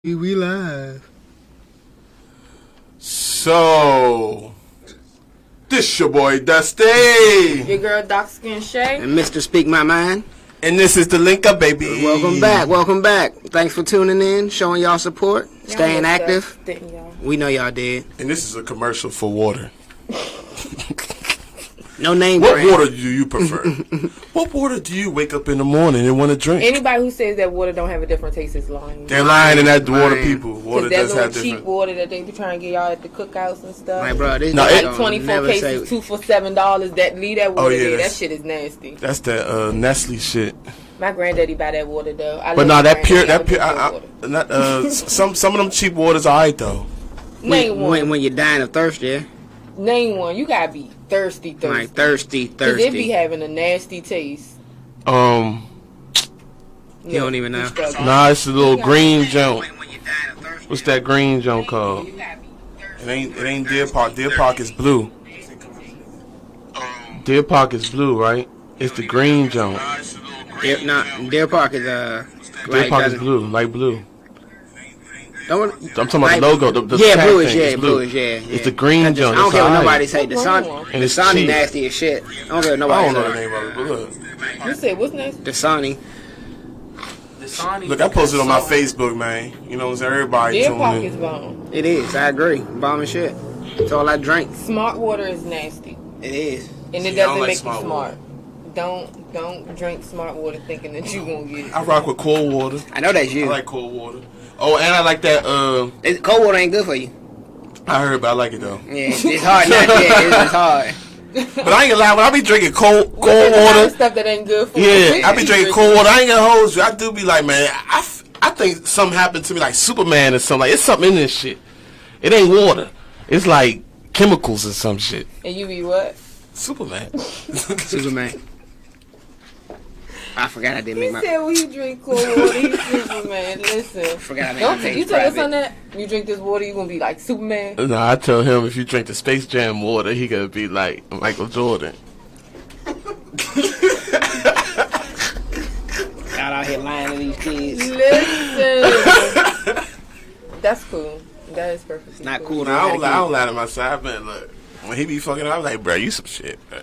We live. So, this your boy Dusty. Your girl Dark Skin Shay. And Mr. Speak My Mind. And this is the Link Up, baby. Welcome back. Thanks for tuning in, showing y'all support, staying active. We know y'all did. And this is a commercial for water. No name What brand. water do you prefer? What water do you wake up in the morning and want to drink? Anybody who says that water don't have a different taste is lying. They're lying, and that the water people. Water That does little have cheap different. water that they be trying to get y'all at the cookouts and stuff. Like, bro, this No, nigga it- don't 24 never cases, say. 2 for $7. That leave that water yeah, there. That that's- shit is nasty. That's that Nestle shit. My granddaddy buy that water though. But no, that pure, water. some of them cheap waters alright though. Name one. When you're dying of thirst, yeah? Name one. You gotta be thirsty. Like, thirsty. Cause it be having a nasty taste. You You don't even know. Nah, it's a little green junk. What's that green junk called? It ain't Deer Park. Deer Park is blue. Deer Park is blue, right? It's the green junk. Deer Park is Deer like, Park is blue, light blue. Don't, I'm talking about the logo. The yeah, tag bluish, thing. yeah, It's blue. bluish, yeah. It's the green junk. I don't It's care what alright. nobody say. The And it's Dasani cheap. nasty as shit. I don't care what I nobody don't know the say. name of it, but look. You said what's next? Dasani. Look, I posted on my Facebook, man. You know, it's everybody Deer Park tuning is in. bomb. It is. I agree. Bomb and shit. That's all I drink. Smart water is nasty. It is. And it See, I don't doesn't like make you smart smart. Don't drink smart water thinking that you gonna get it. I rock with cold water. I know that's you. I like cold water. Oh, and I like that. Cold water ain't good for you. I heard, but I like it though. Yeah, it's hard not to. It's hard. But I ain't gonna lie, when I be drinking cold There's a lot of water, stuff that ain't good for you. yeah, I be drinking cold water. I ain't gonna hold you. I do be like, man, I think something happened to me, like Superman or something. Like, it's something in this shit. It ain't water. It's like chemicals or some shit. And you be what? Superman. Superman. I forgot I didn't He make my. said when he drink cold water, he's Superman. Listen. Forgot I made Don't my page you tell us private. on that? You drink this water, you gonna be like Superman. No, I tell him if you drink the Space Jam water, he gonna be like Michael Jordan. Out out here lying to these kids. Listen. That's cool. That is perfectly Not cool. cool. I don't lie to myself, man. Look, when he be fucking, I'm like, bro, you some shit. Bro.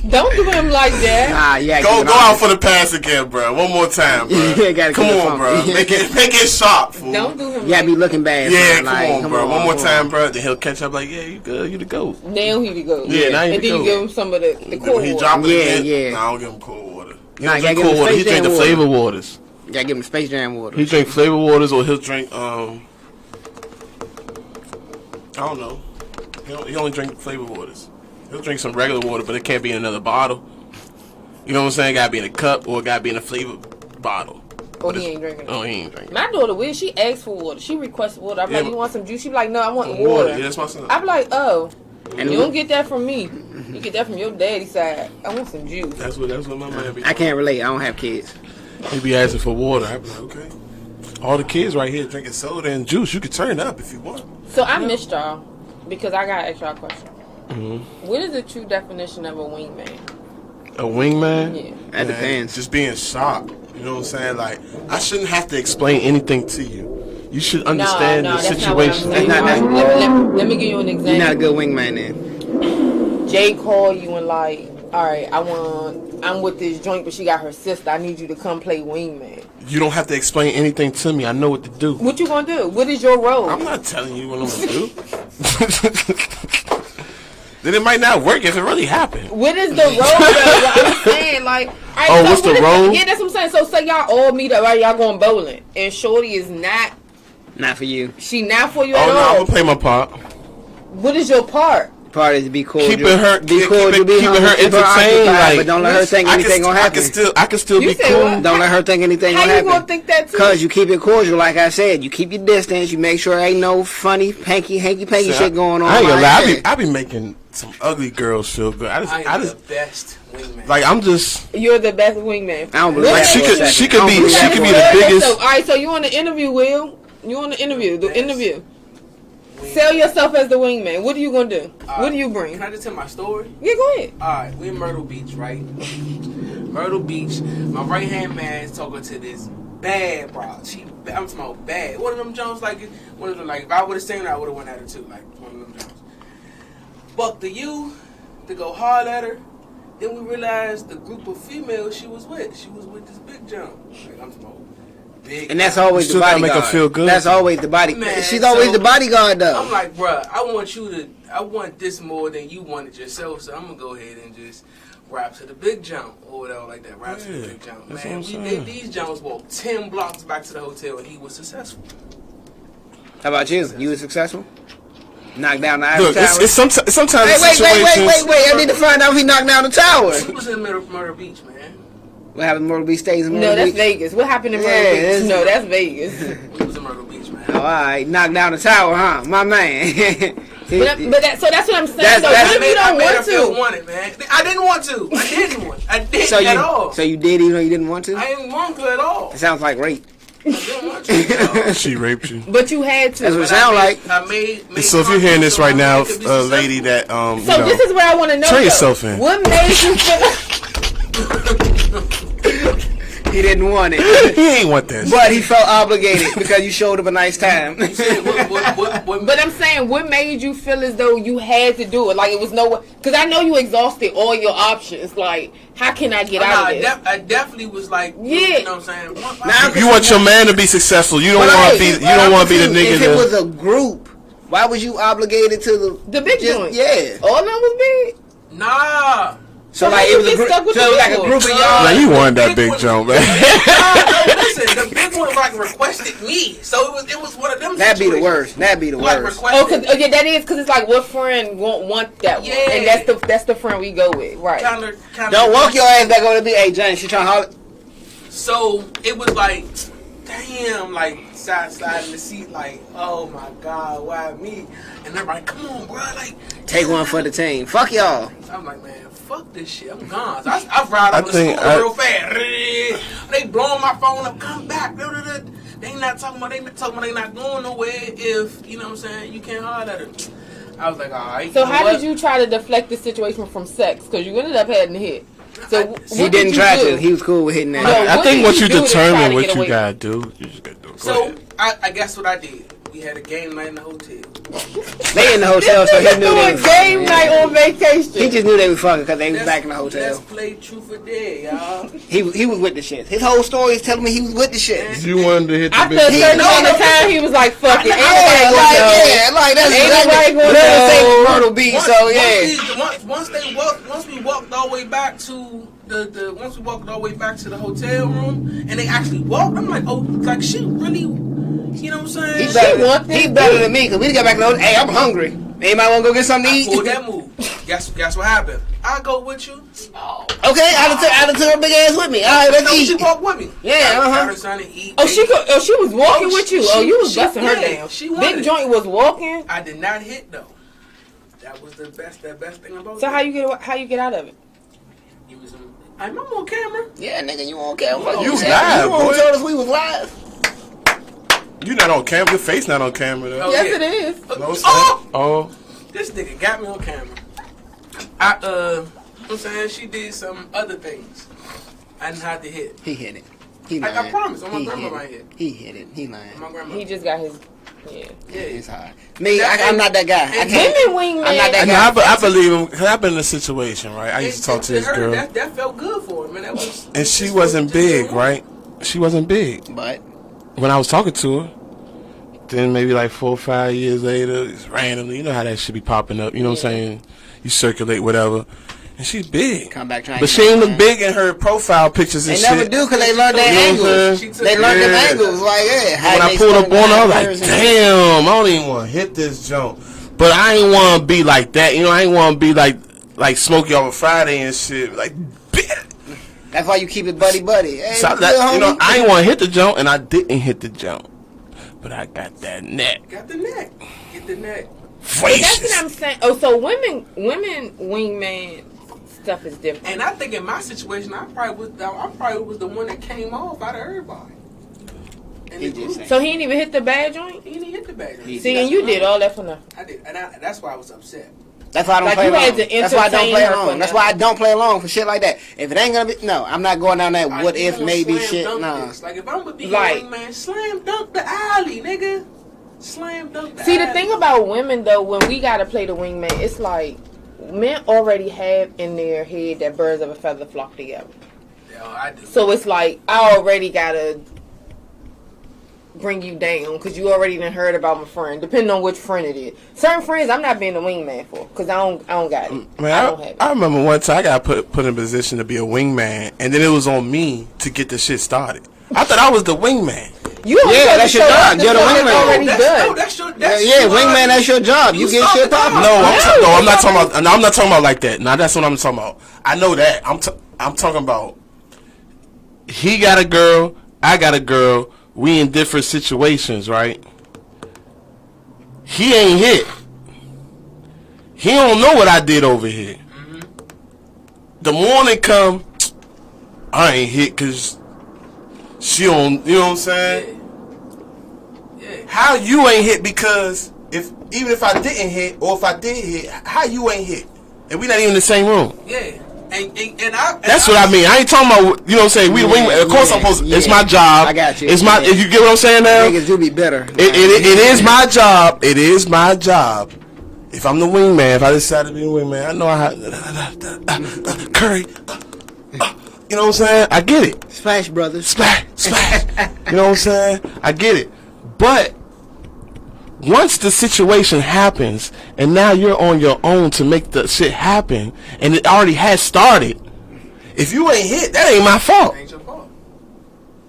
Don't do him like that. Nah, yeah. Go out for the pass again, bro. One more time, bro. Yeah, gotta Come keep it on, bro. funky. Make it sharp, fool. Don't do him Yeah, like be looking bad. Yeah, man. come on, bro. One more come time, bro. Then he'll catch up like, yeah, you good. You the GOAT. Now he to go. Yeah, now he and the then you GOAT. give him some of the cold When he water. drop it Yeah, again, yeah. Nah, I don't give him cold water. He Nah, don't gotta drink give him cold water. He Space drink the Jam flavor waters. Gotta give him Space Jam water. He drink flavor waters, or he'll drink I don't know. He only drink flavor waters. He'll drink some regular water, but it can't be in another bottle. You know what I'm saying? It gotta be in a cup, or it gotta be in a flavor bottle. Oh, he ain't drinking it. Oh, he ain't drinking. My daughter will. She asks for water. She requests water. I'm Yeah, like, but- you want some juice? She be like, no, I want Water. water. Yeah, that's my son. I'm like, oh, And you don't get that from me. You get that from your daddy side. I want some juice. That's what my man be. I can't relate. I don't have kids. He be asking for water. I be like, okay. All the kids right here drinking soda and juice. You can turn up if you want. So I missed y'all because I got an extra question. Mm-hmm. What is the true definition of a wingman? A wingman? Yeah. That depends. Just being sharp. You know what I'm saying? Like, I shouldn't have to explain anything to you. You should understand the that's not what I'm situation. saying. That's not- Let me give you an example. You're not a good wingman then. Jay call you and like, all right, I'm with this joint, but she got her sister. I need you to come play wingman. You don't have to explain anything to me. I know what to do. What you gonna do? What is your role? I'm not telling you what I'm going to do. Then it might not work if it really happened. What is the role though? I'm saying like, all right, Oh, so what's the what if- role? Yeah, that's what I'm saying. So say y'all all meet up, right? Y'all going bowling, and Shorty is not. Not for you. She not for you Oh, at no, I'm all. going to play my part. What is your part? Part is to be cordial. Keeping her, be cordial, be keeping humble, her keep entertained. occupied, Like, but don't let her think anything gonna happen. I can still You be said cool. what? Don't let her think anything How gonna you happen. gonna think that too? Cause you keep it cordial, like I said. You keep your distance. You make sure ain't no funny, hanky See, shit going on. I ain't gonna like lie. that. I be making some ugly girls feel good. I I am just, the best wingman. like, I'm just. You're the best wingman. I don't believe What that She for a could, second. she I could don't be, believe she that could for be a the second. biggest. So, all right, so you on the interview, Will? You on the interview? The interview. Sell yourself as the wingman. What are you gonna do? What do you bring? Can I just tell my story? Yeah, go ahead. Alright, we in Myrtle Beach, right? Myrtle Beach. My right hand man is talking to this bad, bro. I'm talking about bad. One of them Jones, like, one of them, like, if I would have seen her, I would have went at her too. Like, one of them Jones. Fuck the you, to go hard at her. Then we realized the group of females she was with this big Jones. Like, I'm talking about big. And that's always the bodyguard. Make her feel good. That's always the body. Man, she's always the bodyguard, though. I'm like, bruh, I want this more than you wanted yourself, so I'm gonna go ahead and just rap to the big jump or whatever like that. Rap to the big jump, man. These Jones walked 10 blocks back to the hotel and he was successful. How about you? You was successful? Knocked down the Look, it's sometimes wait. I need to find out if he knocked down the tower. He was in Myrtle Beach, man. What happened in Myrtle Beach? Stays in Myrtle Beach? No, that's Vegas. What happened in Myrtle Beach? No, that's Vegas. He was in Myrtle Beach, man. Oh, all right. Knocked down the tower, huh? My man. So that's what I'm saying. What if you don't want to? Wanted, man. I didn't want to. I didn't want. I didn't at all. So you did even though you didn't want to? I didn't want to at all. It sounds like rape. I didn't want to. She raped you. But you had to. That's what it sounds like. I made So if you're hearing this right now, lady that So this is what I want to know. Turn yourself in. What made you feel? He didn't want it. He ain't want that. But he felt obligated because you showed up a nice time. But I'm saying, what made you feel as though you had to do it? Like it was no, because I know you exhausted all your options. Like, how can I get out of this? I definitely was like, yeah. You know what I'm saying? Now, you want your man to be successful. You don't want to be. You don't want to be the nigga. If it was a group, why was you obligated to the big joint? Yeah, all of them was big. Nah. So like it was a group. So it was like a group of y'all. Man, you wanted that big jump, man. No, listen, the big one like requested me, so it was one of them. That'd be the worst. That'd be the worst. Oh, yeah, that is because it's like what friend won't want that one, and that's the friend we go with, right? Kinda Don't walk your ass back over to be. Hey, Johnny, she trying to holler. So it was like, damn, like slide in the seat, like, oh my god, why me? And everybody, come on, bro, like take one for the team. Fuck y'all. I'm like, man, fuck this shit. I'm gone. So I ride on the scooter real fast. They blowing my phone up. Come back. They not talking about. They not going nowhere. If you know what I'm saying, you can't holler at her. I was like, all right. So how did you try to deflect the situation from sex? Because you ended up having to hit. So he didn't try to. He was cool with hitting that. No, I think once you determine what you gotta do, you just gotta do it. So I guess what I did. We had a game night in the hotel. They in the hotel, so he knew they was game night on vacation. He just knew they was fucking because they was back in the hotel. Let's play truth or dare, y'all. He was with the shit. His whole story is telling me he was with the shit. You wanted to hit the big. After a certain amount of time, he was like, "Fuck it." Like that's anybody going to Myrtle Beach. So yeah. Once we walked all the way back to once we walked all the way back to the hotel room, and they actually walked. I'm like, oh, like she really. You know what I'm saying? He's better than me because we got back and hey, I'm hungry. Anybody want to go get something to eat? Pull that move. Guess what happened? I go with you. Oh. Okay, I took her big ass with me. All right, let's eat. She walked with me. Yeah, she was walking with you. You was busting her down. Big joint was walking. I did not hit though. That was the best thing about it. So how you get out of it? I'm on camera. Yeah, nigga, you on camera? You live, boy. You told us we was live. You not on camera. Your face not on camera though. Yes, it is. Oh. This nigga got me on camera. I'm saying she did some other things. I didn't have to hit. He hit it. I promise. On my grandma right here. He hit it. He lying. My grandma. He just got his. Yeah, it's hard. Me, I'm not that guy. I can't. Wingman. I'm not that guy. I believe him because I've been in a situation, right? I used to talk to this girl. That felt good for him, man. And she wasn't big, right? She wasn't big. But when I was talking to her, then maybe like 4 or 5 years later, it's randomly, you know how that should be popping up. You know what I'm saying? You circulate whatever. And she's big. Come back trying. But she ain't look big in her profile pictures and shit. They never do because they learned their angles. They learned them angles. Like, yeah. When I pulled up on her, I was like, damn, I don't even want to hit this jump. But I ain't want to be like that. You know, I ain't want to be like Smokey on a Friday and shit. Like, that's why you keep it buddy. Hey, so I ain't want to hit the jump, and I didn't hit the jump. But I got that neck. Got the neck. Get the neck. That's what I'm saying. Oh, so women wingman stuff is different. And I think in my situation, I probably was the one that came off out of everybody. So he didn't even hit the bad joint? He didn't hit the bad joint. See, and you did all that for nothing. I did, and that's why I was upset. That's why I don't Like, play you had along. to That's why I don't entertain play her along. for That's now. why I don't play along for shit like that. If it ain't gonna be, no, I'm not going down that what if maybe shit. Nah. Like if I'm gonna be Like- a wingman, slam dunk the alley, nigga. Slam dunk the See, alley. the thing about women, though, when we gotta play the wingman, it's like men already have in their head that birds of a feather flock together. Yeah, I do. So it's like I already gotta bring you down because you already done heard about my friend. Depending on which friend it is. Certain friends I'm not being the wingman for because I don't got it. Man, I don't have it. I remember one time I got put in a position to be a wingman, and then it was on me to get the shit started. I thought I was the wingman. You only Yeah, supposed that's to your show up job. to You're the something wingman. already that's, done. no, that's your. That's Yeah, your, wingman, that's your job. You get start shit the popping. job. I'm not talking about. No, I'm not talking about like that. Now that's what I'm talking about. I know that. I'm talking about. He got a girl. I got a girl. We in different situations, right? He ain't hit. He don't know what I did over here. Mm-hmm. The morning come, I ain't hit because she don't. You know what I'm saying? Yeah. How you ain't hit because even if I didn't hit or if I did hit, how you ain't hit? And we not even in the same room. Yeah. And That's what I mean. I ain't talking about, you know what I'm saying? We the wingman. Of course I'm supposed to, it's my job. I got you. It's my, if you get what I'm saying now? Niggas do be better. It is my job. It is my job. If I'm the wingman, if I decide to be the wingman, I know I have Curry. You know what I'm saying? I get it. Splash Brothers. Splash. You know what I'm saying? I get it. But once the situation happens and now you're on your own to make the shit happen and it already has started, if you ain't hit, that ain't my fault. ain't your fault.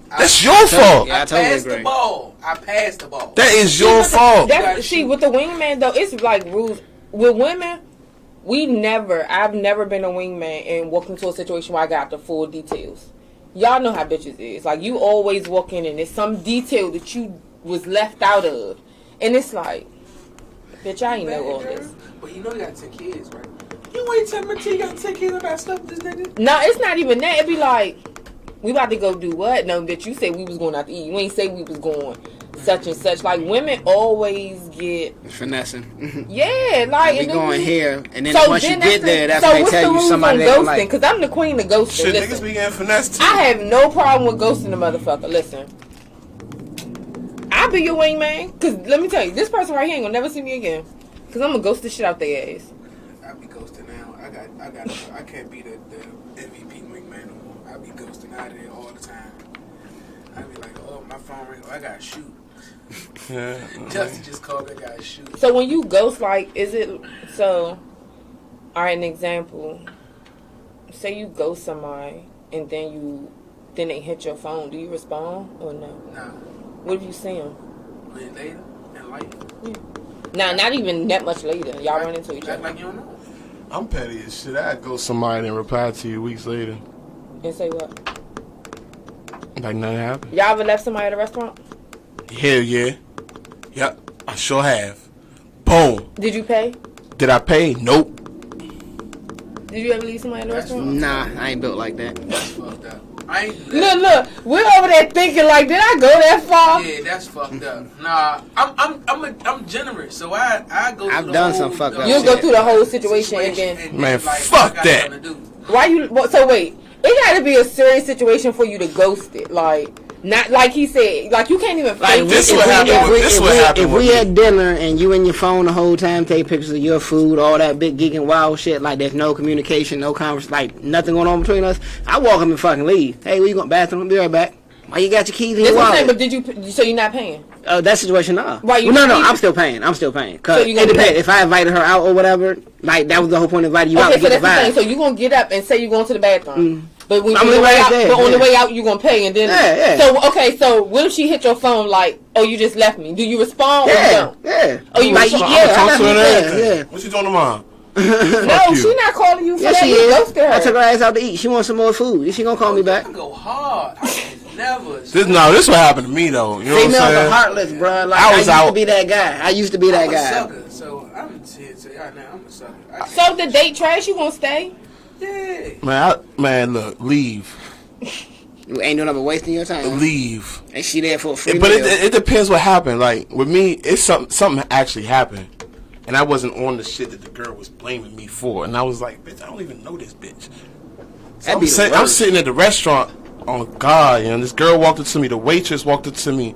That's your fault. Yeah, I I totally passed agree. the ball. I passed the ball. That is your fault. See, with the wingman though, it's like rules. With women, I've never been a wingman and walked into a situation where I got the full details. Y'all know how bitches is. Like, you always walk in and there's some detail that you was left out of. And it's like, bitch, I ain't know all this. But you know you got 10 kids, right? You ain't telling me you got 10 kids. I got stuff with this nigga. No, it's not even that. It be like, we about to go do what? No, bitch, you said we was going out to eat. You ain't say we was going such and such. Like, women always get Finessing. yeah, like, We and then going we- here, and then So once you then get there, that's so when they what's the tell you rules somebody on they don't ghosting? like. Because I'm the queen of ghosting. Shit, Listen, niggas be getting finessed too. I have no problem with ghosting the motherfucker. Listen, I'll be your wingman. Because let me tell you, this person right here ain't gonna never see me again. Because I'm gonna ghost the shit out their ass. I be ghosting now. I can't be the MVP wingman no more. I be ghosting out of there all the time. I be like, oh, my phone ring. Oh, I gotta shoot. Yeah. Justin just called me. I gotta shoot. So when you ghost, like, is it so? All right, an example. Say you ghost somebody, and then they hit your phone. Do you respond or no? Nah. What if you see them? Then later in life. Nah, not even that much later. Y'all run into each Act other like you don't know. I'm petty as shit. I'd go somebody and reply to you weeks later. and say what? Like nothing happened. Y'all ever left somebody at a restaurant? Hell yeah. Yep, I sure have. Boom. Did you pay? Did I pay? Nope. Did you ever leave somebody at a restaurant? Nah, I ain't built like that. That's fucked up. I ain't do that. Look, we're over there thinking like, did I go that far? Yeah, that's fucked up. Nah, I'm generous, so I go. I've through the done whole, some fucked up You'll go shit. through the whole situation and then- Man, like, fuck I got that. something to do. Why you? So wait, it got to be a serious situation for you to ghost it. Like, not like he said. Like, you can't even. Like, fake this it. what happened with- this what happened If with we me. at dinner and you in your phone the whole time, take pictures of your food, all that big geeking wild shit, like there's no communication, no conversation, like nothing going on between us, I walk up and fucking leave. Hey, where you going? Bathroom? Be right back. Why you got your keys in That's your what I'm saying. wallet? But did you? So you're not paying? That situation, nah. Why you Well, no, leave? I'm still paying. Cause So you it gonna depends. pay? If I invited her out or whatever, like that was the whole point of inviting you out Okay, to so get that's the the vibe. thing. So you gonna get up and say you're going to the bathroom. But when I'm you on the way right out, there, but on the yeah. way out you gonna pay and then Yeah. So okay, so what if she hit your phone like, oh, you just left me? Do you respond or you Yeah, don't? yeah. Oh, you like, respond. yeah, I'ma talk I to her and left you, everything. yeah. What you doing tomorrow? No, you. she not calling you for Yes, that. she You is. ghosted her. I took her ass out to eat. She wants some more food. She gonna call me back. I go hard. I can never. This what happened to me though. You know what I'm Females are saying? heartless, bro. Like, I I was used out. to be that guy. I used to be that I'm a guy. sucker, so I'm here to y'all now. I'm a sucker. So if the date trash, you gonna stay? Yeah. Man, look, leave. You ain't doing nothing but wasting your time. Leave. And she there for a free But meal. it depends what happened. Like with me, it's something actually happened. and I wasn't on the shit that the girl was blaming me for. And I was like, bitch, I don't even know this bitch. So I'm sitting at the restaurant. Oh God, this girl walked up to me. The waitress walked up to me,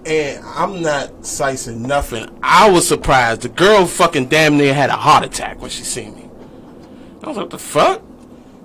and I'm not slicing nothing. I was surprised. The girl fucking damn near had a heart attack when she seen me. I was like, what the fuck?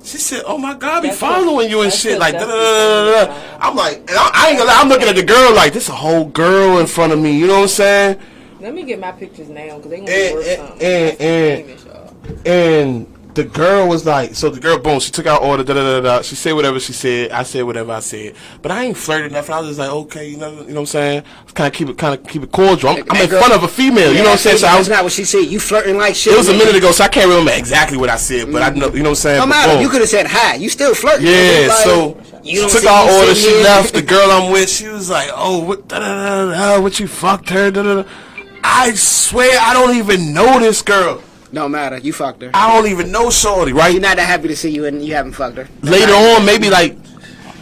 She said, "Oh my God, be following you and shit." Like, da da da da. I'm like, and I ain't gonna lie. I'm looking at the girl like, this a whole girl in front of me. You know what I'm saying? Let me get my pictures now because they gonna be worth something. And the girl was like, so the girl, boom, she took our order, da da da da. She said whatever she said. I said whatever I said. But I ain't flirting nothing. I was just like, okay, you know what I'm saying? Kind of keep it cordial. I'm in front of a female. You know what I'm saying? So That's not what she said. You flirting like shit. It was a minute ago, so I can't remember exactly what I said. But I know, you know what I'm saying? No matter. You could have said hi. You still flirting. Yeah. So she took our order. She left. The girl I'm with, she was like, oh, what? Da da da da. What you fucked her? Da da da. I swear, I don't even know this girl. No matter, you fucked her. I don't even know shorty, right? She's not that happy to see you and you haven't fucked her. Later on, maybe like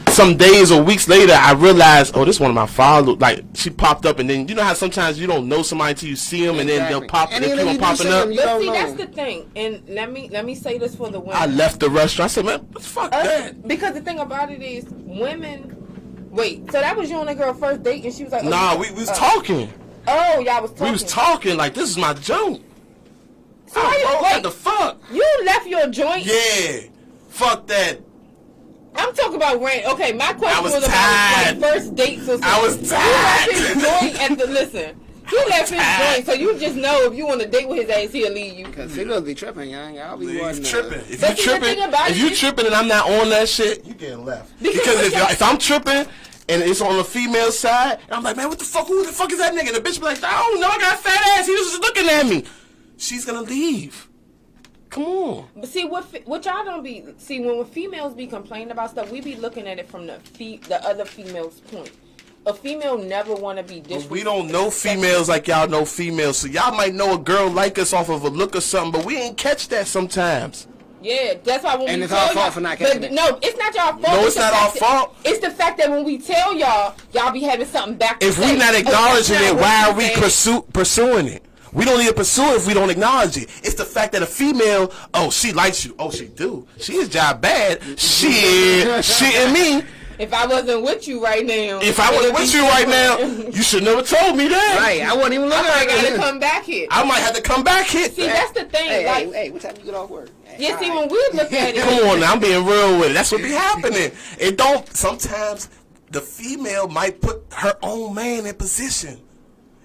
some days or weeks later, I realized, oh, this one of my followers. Like, she popped up, and then you know how sometimes you don't know somebody until you see them, and then they'll pop, and they keep on popping up. But see, that's the thing, and let me say this for the women. I left the restaurant. I said, man, what the fuck that? Because the thing about it is, women. Wait, so that was you and the girl first date, and she was like, oh, nah, we was talking. Oh, y'all was talking. We was talking like, this is my joint. So what the fuck? You left your joint? Yeah. Fuck that. I'm talking about rent. Okay, my question was tired. about first dates or something. I was tired. You left his joint at the listen. He left his joint, so you just know if you want to date with his ass, he'll leave you. Cause females be tripping, y'all be tripping. If you tripping and I'm not on that shit, you getting left. Because if I'm tripping and it's on the female side, and I'm like, man, what the fuck? Who the fuck is that nigga? And the bitch be like, I don't know. I got a fat ass. He was just looking at me. She's gonna leave. Come on. But see, what y'all don't be see when females be complaining about stuff, we be looking at it from the other female's point. A female never want to be disrespectful. We don't know females like y'all know females, so y'all might know a girl like us off of a look or something, but we ain't catch that sometimes. Yeah, that's why when and we it's tell our fault for not catching it. No, it's not y'all fault. No, it's not our fault. It's the fact that when we tell y'all be having something back to say. If we not acknowledging it, why are we pursuing it? We don't need to pursue it if we don't acknowledge it. It's the fact that a female, oh, she likes you. Oh, she do. She is job bad. She and me. If I wasn't with you right now. If I wasn't with you right now, you should never told me that. Right. I wasn't even looking at it. I gotta come back here. I might have to come back here. See, that's the thing. Hey, what time you get off work? Yeah, see, when we look at it. Come on now, I'm being real with it. That's what be happening. It don't, sometimes the female might put her own man in position.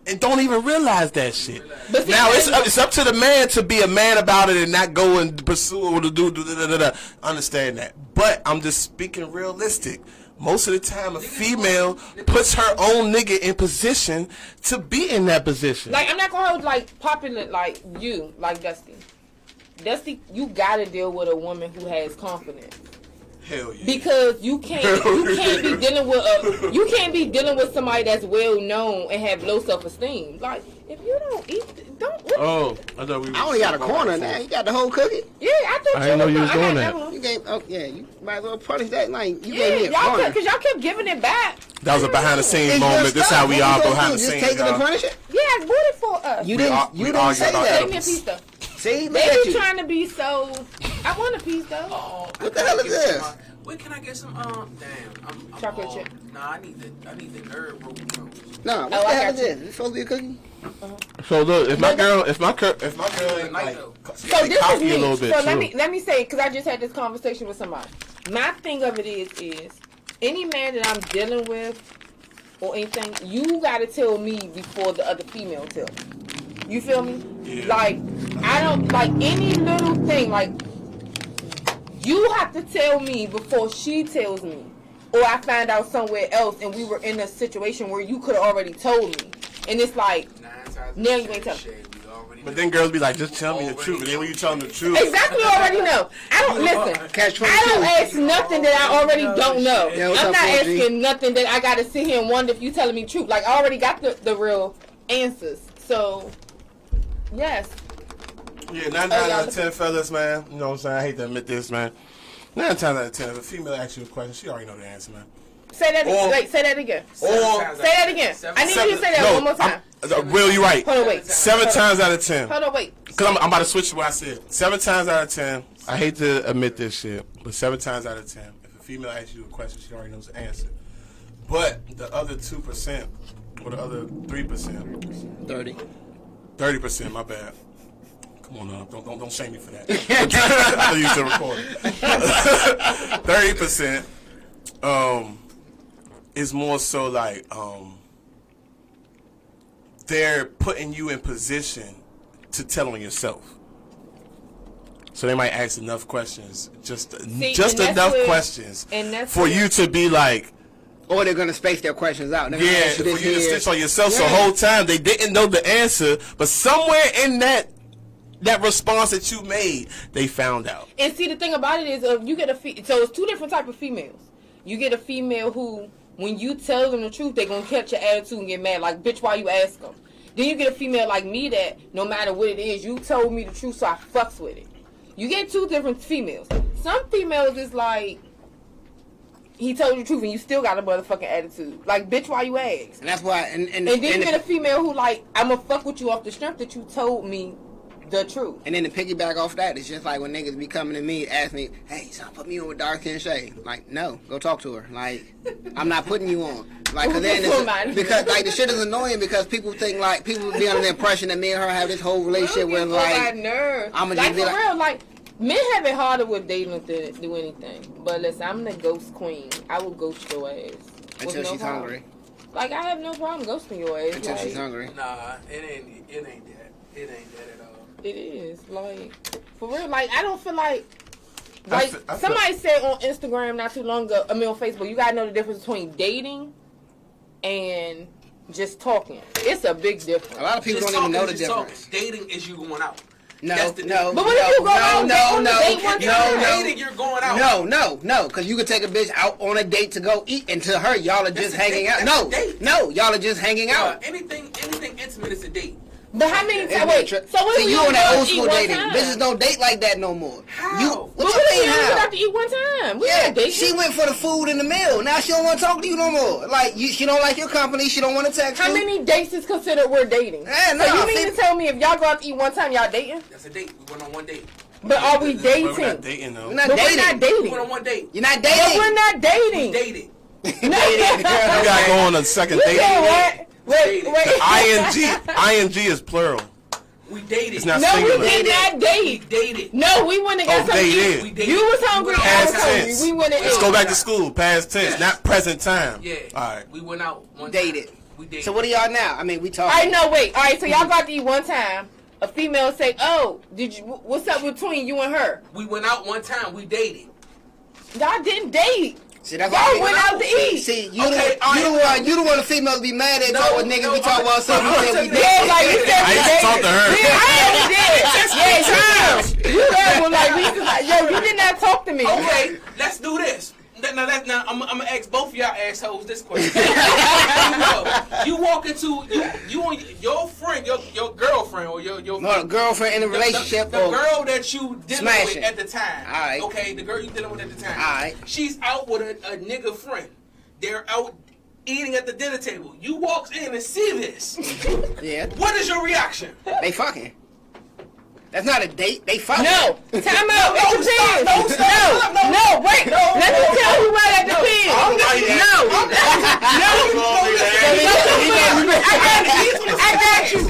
And don't even realize that shit. But now it's up to the man to be a man about it and not go and pursue or to do. Understand that. But I'm just speaking realistic. Most of the time, a female puts her own nigga in position to be in that position. Like, I'm not gonna hold like popular like you, like Dusty. Dusty, you gotta deal with a woman who has confidence. Hell yeah. Because you can't be dealing with somebody that's well known and have low self esteem. Like, if you don't eat, don't. Oh, I thought we. I only got a corner now. You got the whole cookie. Yeah, I thought I didn't know you was doing that. You gave. Oh yeah, you might as well punish that. Like you gave me a y'all corner. because y'all kept giving it back. That was a behind the scenes moment. This is how we all behind the scenes. Just take it and punish it. Yeah, it's booted for us. You didn't say that. Take me a piece though. See, they be trying to be so. I want a piece though. What the hell is this? When can I get some? Damn, I'm chocolate chip. Nah, I need the nerd broken toast. No, what the hell is this? Is it supposed to be a cookie? So look, if my girl ain't like so this cocky is a me. little bit So too. let me say, because I just had this conversation with somebody. My thing of it is any man that I'm dealing with or anything, you gotta tell me before the other female tells me. You feel me? Yeah. Like I don't like any little thing. Like you have to tell me before she tells me, or I find out somewhere else, and we were in a situation where you could have already told me, and it's like now you ain't telling me. But then girls be like, just tell me the truth. And then when you tell them the truth, exactly, already know. I don't listen. I don't ask nothing that I already don't know. I'm not asking nothing that I gotta sit here and wonder if you telling me the truth. Like I already got the real answers. So yes. Yeah, 9 out of 10 fellas, man. You know what I'm saying? I hate to admit this, man. 9 times out of 10, if a female asks you a question, she already know the answer, man. Say that again. Say that again. I need you to say that one more time. Will, you're right. Hold on, wait. 7 times out of 10. Hold on, wait. Because I'm about to switch to what I said. 7 times out of 10. I hate to admit this shit, but 7 times out of 10, if a female asks you a question, she already knows the answer. But the other 2%, or the other 3%, 30%, my bad. Come on now, don't shame me for that. I used to record it. 30% is more so like they're putting you in position to tell on yourself. So they might ask enough questions, just enough questions for you to be like, or they're gonna space their questions out. Yeah, for you to stitch on yourself. Yeah. So the whole time they didn't know the answer, but somewhere in that response that you made, they found out. And see, the thing about it is, you get so it's 2 different type of females. You get a female who, when you tell them the truth, they're gonna catch your attitude and get mad, like, bitch, why you ask them? Then you get a female like me that, no matter what it is, you told me the truth, so I fucks with it. You get 2 different females. Some females is like, he told you the truth and you still got a motherfucking attitude. Like, bitch, why you ask? And that's why. And then you get a female who like, I'm gonna fuck with you off the strength that you told me the truth. And then to piggyback off that, it's just like when niggas be coming to me, ask me, hey, son, put me on with dark skin Shay. Like, no, go talk to her. Like, I'm not putting you on. Like, because like the shit is annoying because people think like people be under the impression that me and her have this whole relationship where like I'm gonna just be like, real, like men have it harder with dating than do anything. But listen, I'm the ghost queen. I will ghost your ass until she's hungry. Like, I have no problem ghosting your ass until she's hungry. Nah, it ain't that. It ain't that at all. It is, like, for real. Like, I don't feel like somebody said on Instagram not too long ago, I mean on Facebook, you gotta know the difference between dating and just talking. It's a big difference. A lot of people don't even know the difference. Dating is you going out. No. But what if you go out on a date one time? Dating, you're going out. No, because you could take a bitch out on a date to go eat, and to her, y'all are just hanging out. No, y'all are just hanging out. Anything intimate is a date. But how many times? Wait, so what see, you on that old school dating? Bitches don't date like that no more. How? What you mean? We got to eat one time. She went for the food and the meal. Now she don't want to talk to you no more. Like, she don't like your company. She don't want to text you. How many dates is considered we're dating? So you mean to tell me if y'all go out to eat one time, y'all dating? That's a date. We went on one date. But are we dating? We're not dating though. We're not dating. We went on one date. You're not dating. But we're not dating. We dated. You gotta go on a second date. Wait. ING is plural. We dated. It's not no, singular. we did not date. We dated. No, we went and got something. We dated. You was hungry. Past I was hungry. tense. We went and Let's ate. go back to school. Past tense, not present time. Yeah. All right. We went out one dated. time. We dated. So what are y'all now? I mean, we talking. All right, no, wait. All right, so y'all got to eat one time. A female say, "Oh, did you? What's up between you and her?" We went out one time. We dated. Y'all didn't date. See, that's y'all went out to eat. See, you don't want the females to be mad at y'all when niggas be talking about something. Yeah, like you said, I used to talk to her. Yeah, I did. Yeah, you heard when like we was like, yo, you did not talk to me. Okay, let's do this. Now I'm gonna ask both of y'all assholes this question. You walk into you and your friend, your girlfriend or your girlfriend in a relationship, the girl that you dealing with at the time. All right. Okay, the girl you dealing with at the time. All right. She's out with a nigga friend. They're out eating at the dinner table. You walks in and see this. Yeah. What is your reaction? They fucking. That's not a date. They fucking. No. Time out. No, It depends. No, wait. Let me tell you why that depends. I got you.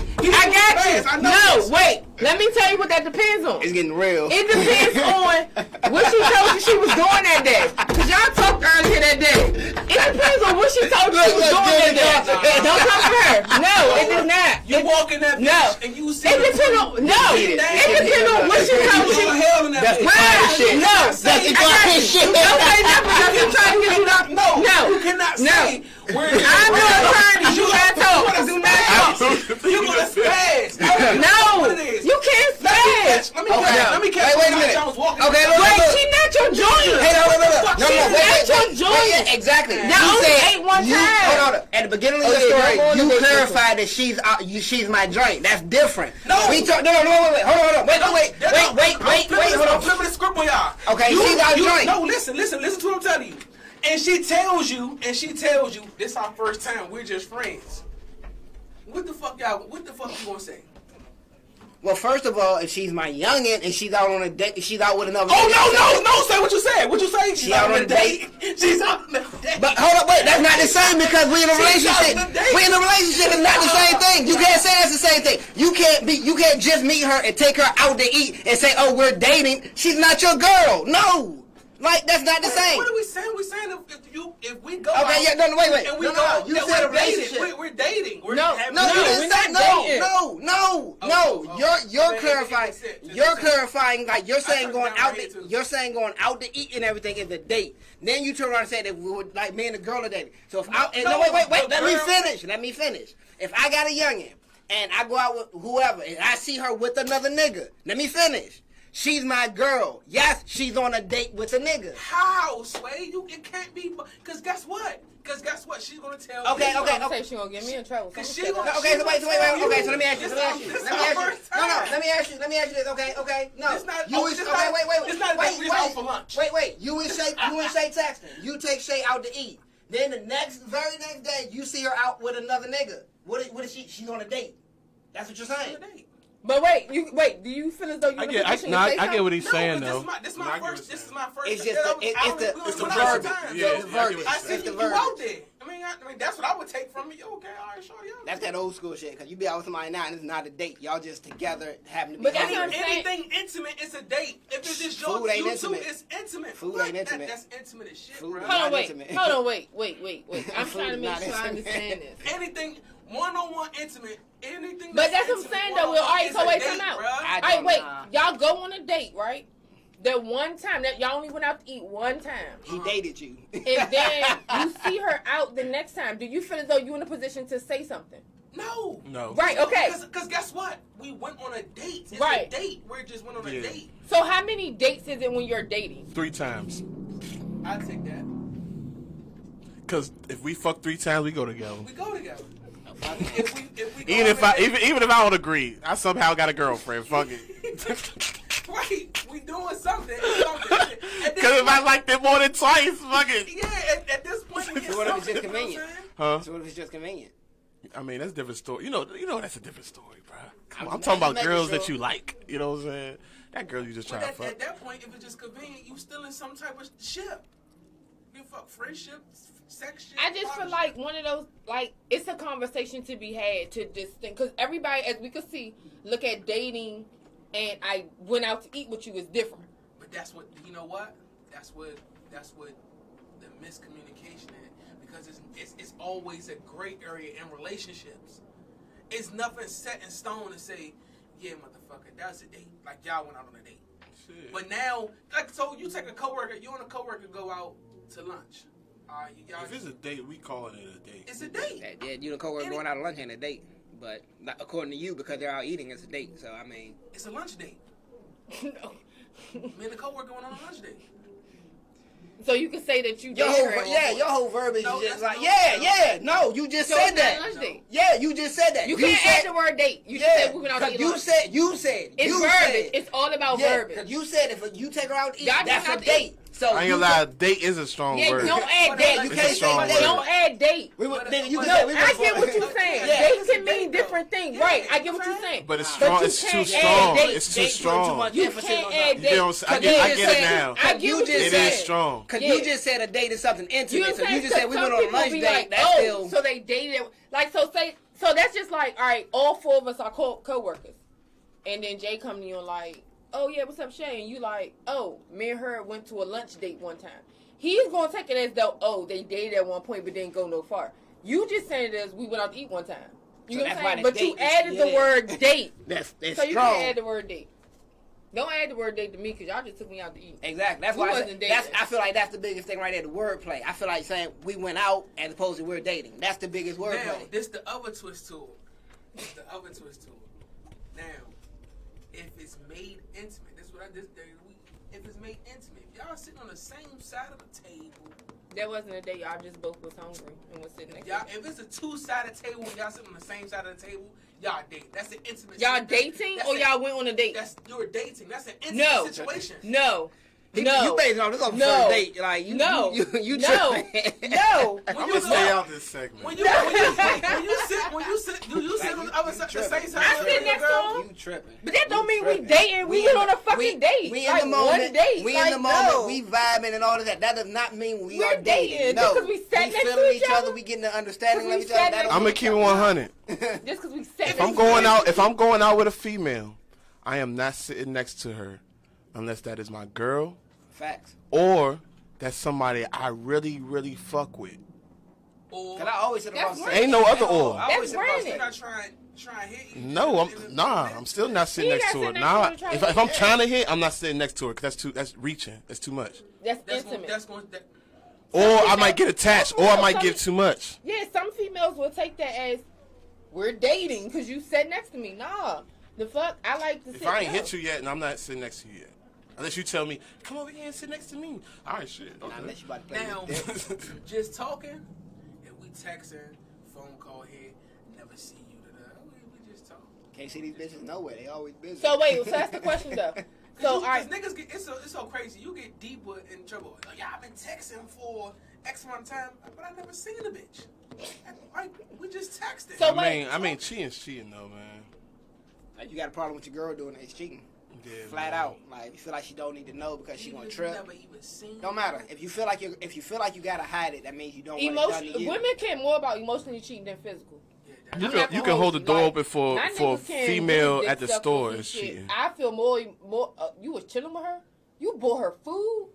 No, wait. Let me tell you what that depends on. It's getting real. It depends on what she told you she was doing that day. Because y'all talked earlier that day. It depends on what she told you she was doing that day. Don't talk to her. No, it does not. You walk in that bitch and you see it depends on it depends on what she told you. That's the kind of shit. No, that's the kind of shit. Don't say nothing. I'm trying to get you up. No, you cannot say. I'm your attorney. You gotta talk. Do not talk. You're gonna spaz. No, you can't spaz. Let me catch. Wait a minute. Okay, wait, she not your joint. Hey, no, She's not your joint. Exactly. Y'all only ate one time. Hold on. At the beginning of the story, you clarified that she's my joint. That's different. No. We talk. No. Wait. Hold on. Wait. Hold on. Flipping the script on y'all. Okay, she's our joint. No, listen to what I'm telling you. And she tells you, this our first time. We're just friends. What the fuck you gonna say? Well, first of all, if she's my youngin and she's out on a date, she's out with another. Oh no! Say what you said. What you say? She's out on a date. She's out on a date. But hold up, wait, that's not the same because we in a relationship. We in a relationship is not the same thing. You can't say that's the same thing. You can't just meet her and take her out to eat and say, oh, we're dating. She's not your girl. No. Like, that's not the same. What are we saying? We're saying if we go okay, out, yeah, no, wait. and we no, go, you that said a we're dating. relationship. We're dating. We're No, having you didn't say no. You're Man, clarifying. You're clarifying. Like you're saying I going touched out. down right here, too. You're saying going out to eat and everything is a date. Then you turn around and say that we would like me and the girl are dating. So if wait. Let me finish. If I got a youngin and I go out with whoever and I see her with another nigga, let me finish. She's my girl. Yes, she's on a date with a nigga. How, Sway? It can't be. Because guess what? She's gonna tell. Okay. She gonna get me in trouble. Cause So she gonna. Okay, so wait. Okay, so let me ask you. This our first time. No, let me ask you this. Okay. No. This not- You oh, and this okay, not- wait. this not about we out for lunch. Wait. You and Shay texting. You take Shay out to eat. Then the very next day, you see her out with another nigga. What is she? She's on a date. That's what you're saying. But wait. Do you feel as though you? I get what he's saying though. This is my first. It's just the verbiage. I see It's the you verbiage. out there. I mean, that's what I would take from you. Okay, all right, sure, yeah. That's that old school shit. Cause you be out with somebody now and it's not a date. Y'all just together having to be. But that's what I'm saying. Anything intimate is a date. If it's just Food ain't you two, intimate. it's intimate. Food What? ain't intimate. That's intimate as shit, Food bro. is Hold on, not wait. intimate. Hold on, wait. I'm Food trying to is make not sure I intimate. understand this. Anything one-on-one intimate. Anything. But that's what I'm saying though. All right, so wait, time out. All right, wait. Nah. Y'all go on a date, right? That one time that y'all only went out to eat one time. He dated you. And then you see her out the next time. Do you feel as though you're in a position to say something? No. Right, okay. Because guess what? We went on a date. It's Right. a date. We just went on a date. So how many dates is it when you're dating? 3 times. I take that. Cause if we fuck 3 times, we go together. We go together. if we go Even if on I a date- even if I would agree, I somehow got a girlfriend. Fuck it. Right, we doing something. Cause if I like them more than twice, fuck it. Yeah, at this point, So what if it's just convenient? Huh? So what if it's just convenient? I mean, that's a different story. You know that's a different story, bro. I'm just talking about making girls sure. that you like. You know what I'm saying? That girl you just trying to At fuck. that point, if it's just convenient, you still in some type of ship. You fuck friendship, sex shit. I just feel like one of those, like, it's a conversation to be had to just think. Because everybody, as we could see, look at dating and I went out to eat with you is different. But that's what, you know what? That's what the miscommunication is. Because it's always a gray area in relationships. It's nothing set in stone to say, yeah, motherfucker, that's a date. Like, y'all went out on a date. Shit. But now, like, so you take a coworker, you and a coworker go out to lunch. You guys, If it's a date, we calling it a date. it's a date. Yeah, you and coworker going out to lunch ain't a date. But not according to you, because they're out eating, it's a date. So I mean, It's a lunch date. No. Me and the coworker went on a lunch date. So you can say that you your dated whole her at one your point. whole verbiage No, is just that's like no. no, you just So said it's not a that. lunch date. Yeah, you just said that. You can't add the word date. You just said we went out to 'cause eat you lunch. said It's you verbiage. said. It's all about Yeah, verbiage. 'cause you said if you take her out to eat, Y'all that's just a out to date. So I ain't gonna lie, date is a strong Yeah, word. don't add date. You It's can't a strong say word. Don't add date. We would, nigga, you No, can No, say we I went get for- what you're saying. Yeah, Date it's a can mean date, different though. things. Yeah, Right, I get you what you're know saying. But it's But strong. you It's too can't strong. add date. It's too Date put too strong. much You emphasis can't on add something. You date. know what I'm saying? I get it said- now. I get what you you're just It saying. is strong. Cause Yeah. you just said a date is something You intimate. know So what I'm you saying? just said we Some went on a people lunch be date. like, That's oh, still. so they dated. Like, so that's just like, all right, all 4 of us are co-workers. And then Jay come to you and like, oh yeah, what's up, Shay? And you like, oh, me and her went to a lunch date one time. He's gonna take it as though, oh, they dated at one point but didn't go no far. You just said it as we went out to eat one time. You So know what that's I'm why saying? the But you date is- added the yeah. word date. That's So you strong. can add the word date. Don't add the word date to me because y'all just took me out to eat. Exactly. That's We why wasn't dating. I feel like that's the biggest thing right there. The wordplay. I feel like saying we went out as opposed to we're dating. That's the biggest Now, wordplay. this the other twist to it. This the other twist to it. Now, if it's made intimate, this is what I just did. If it's made intimate, if y'all sitting on the same side of the table, That wasn't a date. Y'all just both was hungry and was sitting next y'all, to each if it's a two-sided table, and y'all sitting on the same side of the table, y'all date. That's an intimate. Y'all shit. dating That's or a- y'all went on a date? That's you're dating. That's an intimate No. situation. No. You No. basing on this on No. first date. Like you No. you No. tripping. No. I'm you gonna stay go- out this segment. When you sit, the same time. I sit next to him. You tripping. But that don't mean we tripping. dating. We went on a fucking date. We in like the moment. one date. We like, in the moment. no. We vibing and all of that. That does not mean we We're are dating. dating. No, Just 'cause we sat next to feeling each other? We getting the understanding of Because each we other. sat That next don't I'm gonna mean- keep it 100. Just because we sat If I'm going out with a female, I am not sitting next to her unless that is my girl Facts. or that's somebody I really, really fuck with. Cause I always sit across. That's Ain't no other or. I always sit across. You're not trying to hit you. No, I'm still not sitting He next got to her. sit next Nah, to her, try if to I'm hit. trying to hit, I'm not sitting next to her because that's reaching. That's too much. That's That's intimate. Or I might get attached, or I might give too much. Yeah, some females will take that as we're dating because you sat next to me. Nah, the fuck, I like to sit If I ain't down. hit you yet, and I'm not sitting next to you yet, unless you tell me, come over here and sit next to me. All right, shit. Nah, Okay. unless you about to play Now, with dick. just talking, and we texting, phone call here, never see you. We just talk. Can't see these bitches nowhere. They always busy. So wait, so that's the question though. So all right, niggas get it's so crazy. You get deeper in trouble. Like, yeah, I've been texting for X amount of time, but I never seen a bitch. Like we just texted. So wait. I mean, cheating's cheating though, man. Like, you got a problem with your girl doing it, it's cheating. Yeah, Flat man. out. Like you feel like she don't need to know because she gonna trip. Never even seen. Don't matter. If you feel like you gotta hide it, that means you don't want it done to you. Women care more about emotionally cheating than physical. You I'm not can gonna hold the you. door Like, open for my a niggas can female really at the dick suck store for some is shit. cheating. I feel more. You was chilling with her. You bought her food.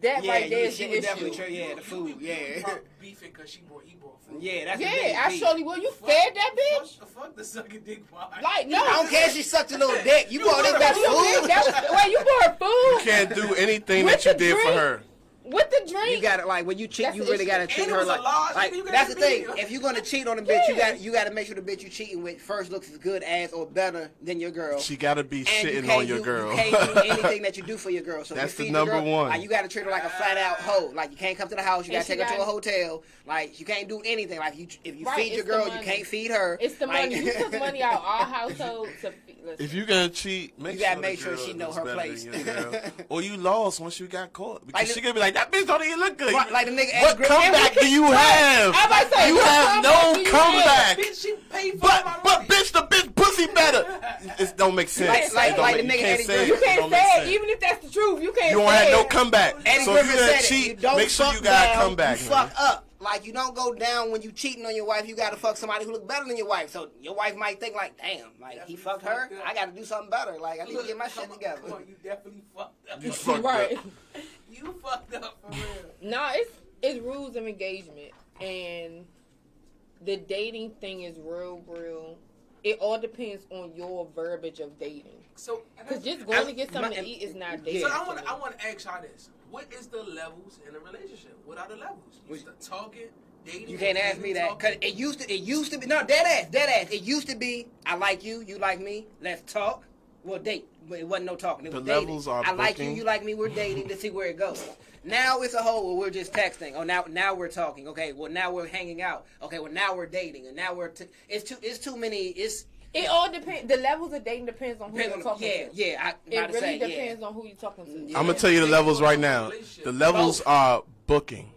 That Yeah, right there is she the was issue. definitely true. Yeah, the food. Yeah, beefing because he bought food. yeah. That's the Yeah, biggest I beef. surely will. You fed that bitch. Fuck the sucking dick part. Like no. I don't care if she sucked a little dick. You bought this bought bitch her You food. that was, wait, you bought her food Can't do anything With that you the did for drink? her. with the drink. You gotta like when you cheat, That's you the really issue. gotta treat And it her was a like. large Like nigga, you that's the gotta thing. be- If you're gonna cheat on a bitch, Yeah. you gotta make sure the bitch you cheating with first looks as good as or better than your girl. She gotta be And shitting can't on your do- girl. You can't do anything that you do for your girl. So That's you the feed number your girl, one. Like you gotta treat her like a flat out hoe. Like you can't come to the house. You And gotta she take her to a got- hotel. Like you can't do anything. Like if you Right, feed your it's the girl, you money. can't feed her. It's the Like- money. You took money out our household to feed. Listen. If you gonna cheat, make You sure gotta the make sure girl she know looks her better place. than your girl. Or you lost once you got caught because Like she gonna be like, that bitch don't even look good. Right, like the nigga What Eddie Griffin- comeback do you have? I'm about to say, You what have comeback no do you comeback. Bitch, she paid for my But money. bitch, the bitch pussy better. It don't make sense. Like It don't the make- nigga you can't Eddie say Griffin. You it. It can't don't make say sense. it, even if that's the truth. You can't. You don't say have no it. comeback. Eddie So if Griffin you gonna said it. cheat, You don't make sure fuck you got down, a comeback. You man. fuck up. Like you don't go down when you cheating on your wife. You gotta fuck somebody who look better than your wife. So your wife might think like, damn, like he fucked her. I gotta do something better. Like I need to get my shit Come together. on, you definitely fucked up. You fucked Right. up. You fucked up for real. Nah, it's rules of engagement, and the dating thing is real. It all depends on your verbiage of dating. So, Cause just going to get something to eat is not dating. So to I me. want to ask y'all this: what is the levels in a relationship? What are the levels? You start talking, dating. You can't ask me that talking. because it used to be no dead ass. It used to be I like you, you like me. Let's talk. We'll date. But it wasn't no talking. It was The dating. levels are I like you, booking. you like me. We're dating to see where it goes. Now it's a whole. Well, we're just texting. Oh, now we're talking. Okay. Well, now we're hanging out. Okay. Well, now we're dating, and now we're. It's too many. It all depends. The levels of dating depends on who you're talking Yeah. to. Yeah. It really depends on who you're talking to. Yeah. I'm gonna tell you the levels right now. The levels are booking,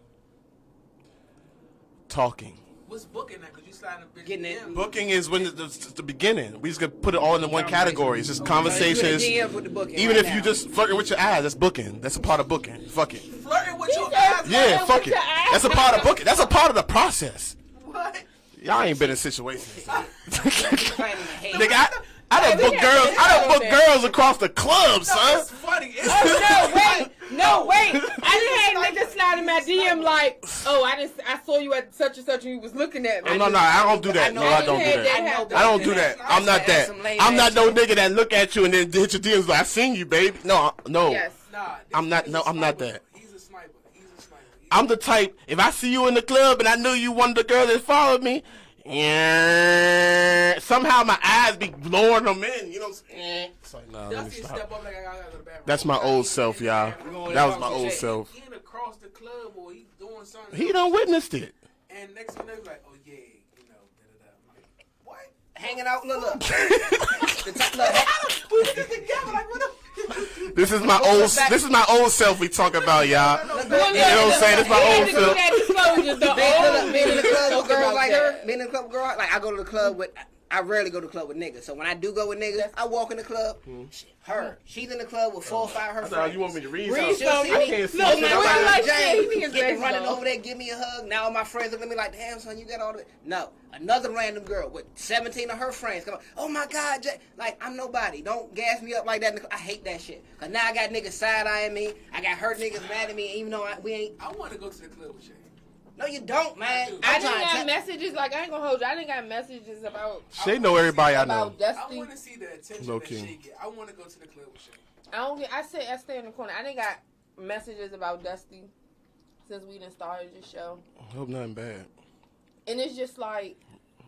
talking. What's booking that? Because you sliding a bitch Getting it. DM. Booking is when it's the beginning. We just gonna put it all in one category. It's just conversations. You in the DMs with the booking Even right if you now. just flirting with your eyes, that's booking. That's a part of booking. Fuck it. Flirting with your said eyes. Yeah, Flirting fuck with it. your eyes. That's a part of booking. That's a part of the process. What? Y'all ain't been in situations. Planning to hate. Nigga, I done we booked got girls. this I done out booked there. girls across the club, No, son. it's funny. It's No, wait. I done had niggas slide in my DM like, oh, I saw you at such and such and you was looking at me. No, I don't do that. I know No, I don't do had that. happen. I don't do that. I'm not that. Some lame I'm not ass no shit. nigga that look at you and then hit your DMs like, I seen you, baby. No. Yes. Nah, I'm not- he's no, a I'm not sniper. that. He's a sniper. I'm the type, if I see you in the club and I knew you one of the girls that followed me, yeah, somehow my eyes be luring them in. You know what I'm saying? It's like, nah, let me Dusty stop. step up like I gotta go to the bathroom. That's my old self, y'all. That was my old self. He in across the club or he doing something. He done witnessed it. And next thing they be like, oh yeah, you know, da-da-da. I'm like, what? Hanging out. Look. We was just together, like, what the? This is my old self we talk about, y'all. You know what I'm saying? This is my old He had to do self. that disclosure, though. Being in the club with Talk girls about like that. her. Being in the club with girls. Like I go to the club with. I rarely go to the club with niggas. So when I do go with niggas, I walk in the club. She's in the club with 4 or 5 of her I thought friends. you want me to read Read something. something. I can't see Look, shit man, about we're it. like- James, he needs get legs running though. over there, give me a hug. Now all my friends look at me like, damn, son, you got all the... No, another random girl with 17 of her friends come up. Oh my God, Jay. Like, I'm nobody. Don't gas me up like that. I hate that shit. Because now I got niggas side-eyeing me. I got hurt niggas mad at me, even though we ain't... I want to go to the club with Shay. No, you don't, man. I I'm didn't trying to got tell- messages, like, I ain't gonna hold you. I didn't got messages about Shay know everybody I know. about I Dusty. want to see the attention Low that key. Shay get. I want to go to the club with Shay. I stay in the corner. I didn't got messages about Dusty since we done started this show. I hope nothing bad. And it's just like,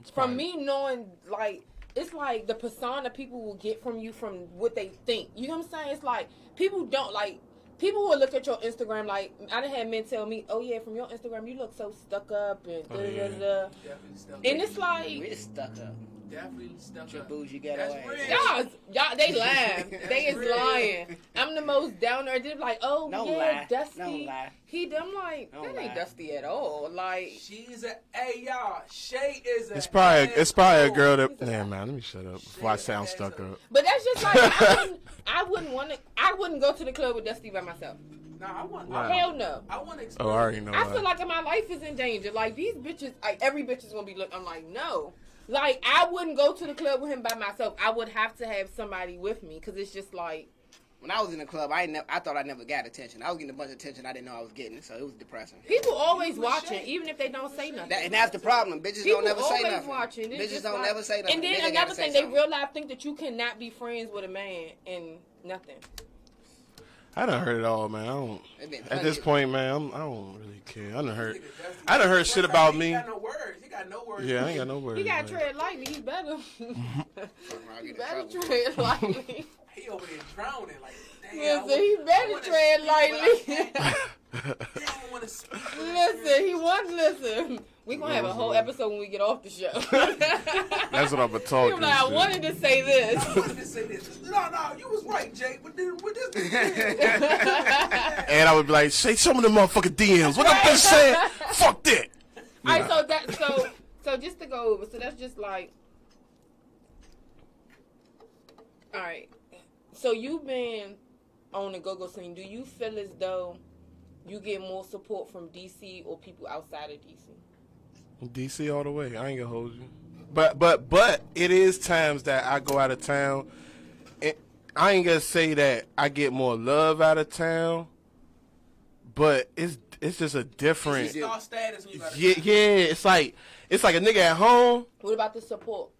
It's from fine. me knowing, like, it's like the persona people will get from you from what they think. You know what I'm saying? It's like, people don't, like, people will look at your Instagram, like, I done had men tell me, oh yeah, from your Instagram, you look so stuck up and Oh, yeah. da-da-da-da. Definitely stuck And up. it's like, We're stuck up. Definitely stuck Your up. bougie ghetto That's ass. real. y'all, they lying. They is real. lying. I'm the most down there. They're like, oh Don't yeah, lie. Dusty. Don't lie. I'm like, Don't that ain't lie. Dusty at all. Like, She's a hey y'all. Shay is a. It's probably a girl that. He's a- Nah, man, let me shut up before I sound stuck up. but that's just like, I wouldn't go to the club with Dusty by myself. Nah, I want. Wow. Hell no. I want to. Oh, I already know. I why. feel like my life is in danger. Like, these bitches, like, every bitch is gonna be I'm like, no. Like, I wouldn't go to the club with him by myself. I would have to have somebody with me, because it's just like, When I was in the club, I thought I never got attention. I was getting a bunch of attention I didn't know I was getting, so it was depressing. people always You was watching, shady. even if they don't say nothing. And that's the problem. Bitches People don't never say always nothing. watching. It's Bitches just don't like- never say nothing. And then Nigga gotta another say thing, they something. real life think that you cannot be friends with a man and nothing. I done heard it all, man. I don't. It been At this plenty. point, man, I don't really care. I done heard. Nigga, Dusty- I done heard shit about He me. got no words. He got no words. Yeah, I ain't got no words. He got to man. tread lightly. He better. Fuck around, He get in better trouble. tread lightly. He over there drowning. Like, damn. Listen, he better tread lightly. Damn, I want to. Listen. We gonna have a whole episode when we get off the show. That's what I'm gonna talk. You're like, I wanted to say this. I wanted to say this. No, you was right, Jay. But then with this, And I would be like, say some of them motherfucking DMs. What I'm saying? Fuck that. All right, so just to go over, so that's just like, all right. So you've been on the go-go scene. Do you feel as though you get more support from DC or people outside of DC? DC all the way. I ain't gonna hold you. But it is times that I go out of town. And I ain't gonna say that I get more love out of town, but it's just a different. star status. When you got Yeah. It's like a nigga at home. What about the support?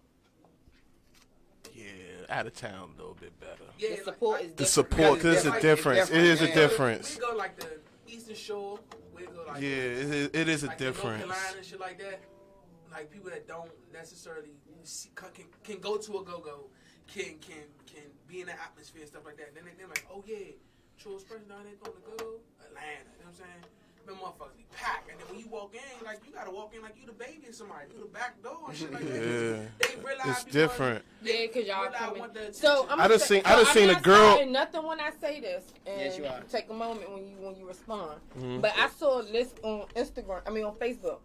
Yeah, out of town a little bit better. Yeah, The support is The different. support, cause it's a It's difference. It different, is a yeah. difference. We go like the Eastern Shore. We go like Yeah, it is a like the North difference. Carolina and shit like that. Like people that don't necessarily can go to a go-go, can be in the atmosphere and stuff like that. Then they're like, oh yeah, True Expression down there on the go, Atlanta. You know what I'm saying? Them motherfuckers be packed, and then when you walk in, like you gotta walk in like you the baby of somebody through the back door and shit like that. Yeah. They realize It's because different. Yeah, because y'all realize coming. what the So attention- I'm I done seen a girl. Saying nothing when I say this. And Yes, you are. Take a moment when you respond. Mm-hmm. But I saw a list on Instagram. I mean on Facebook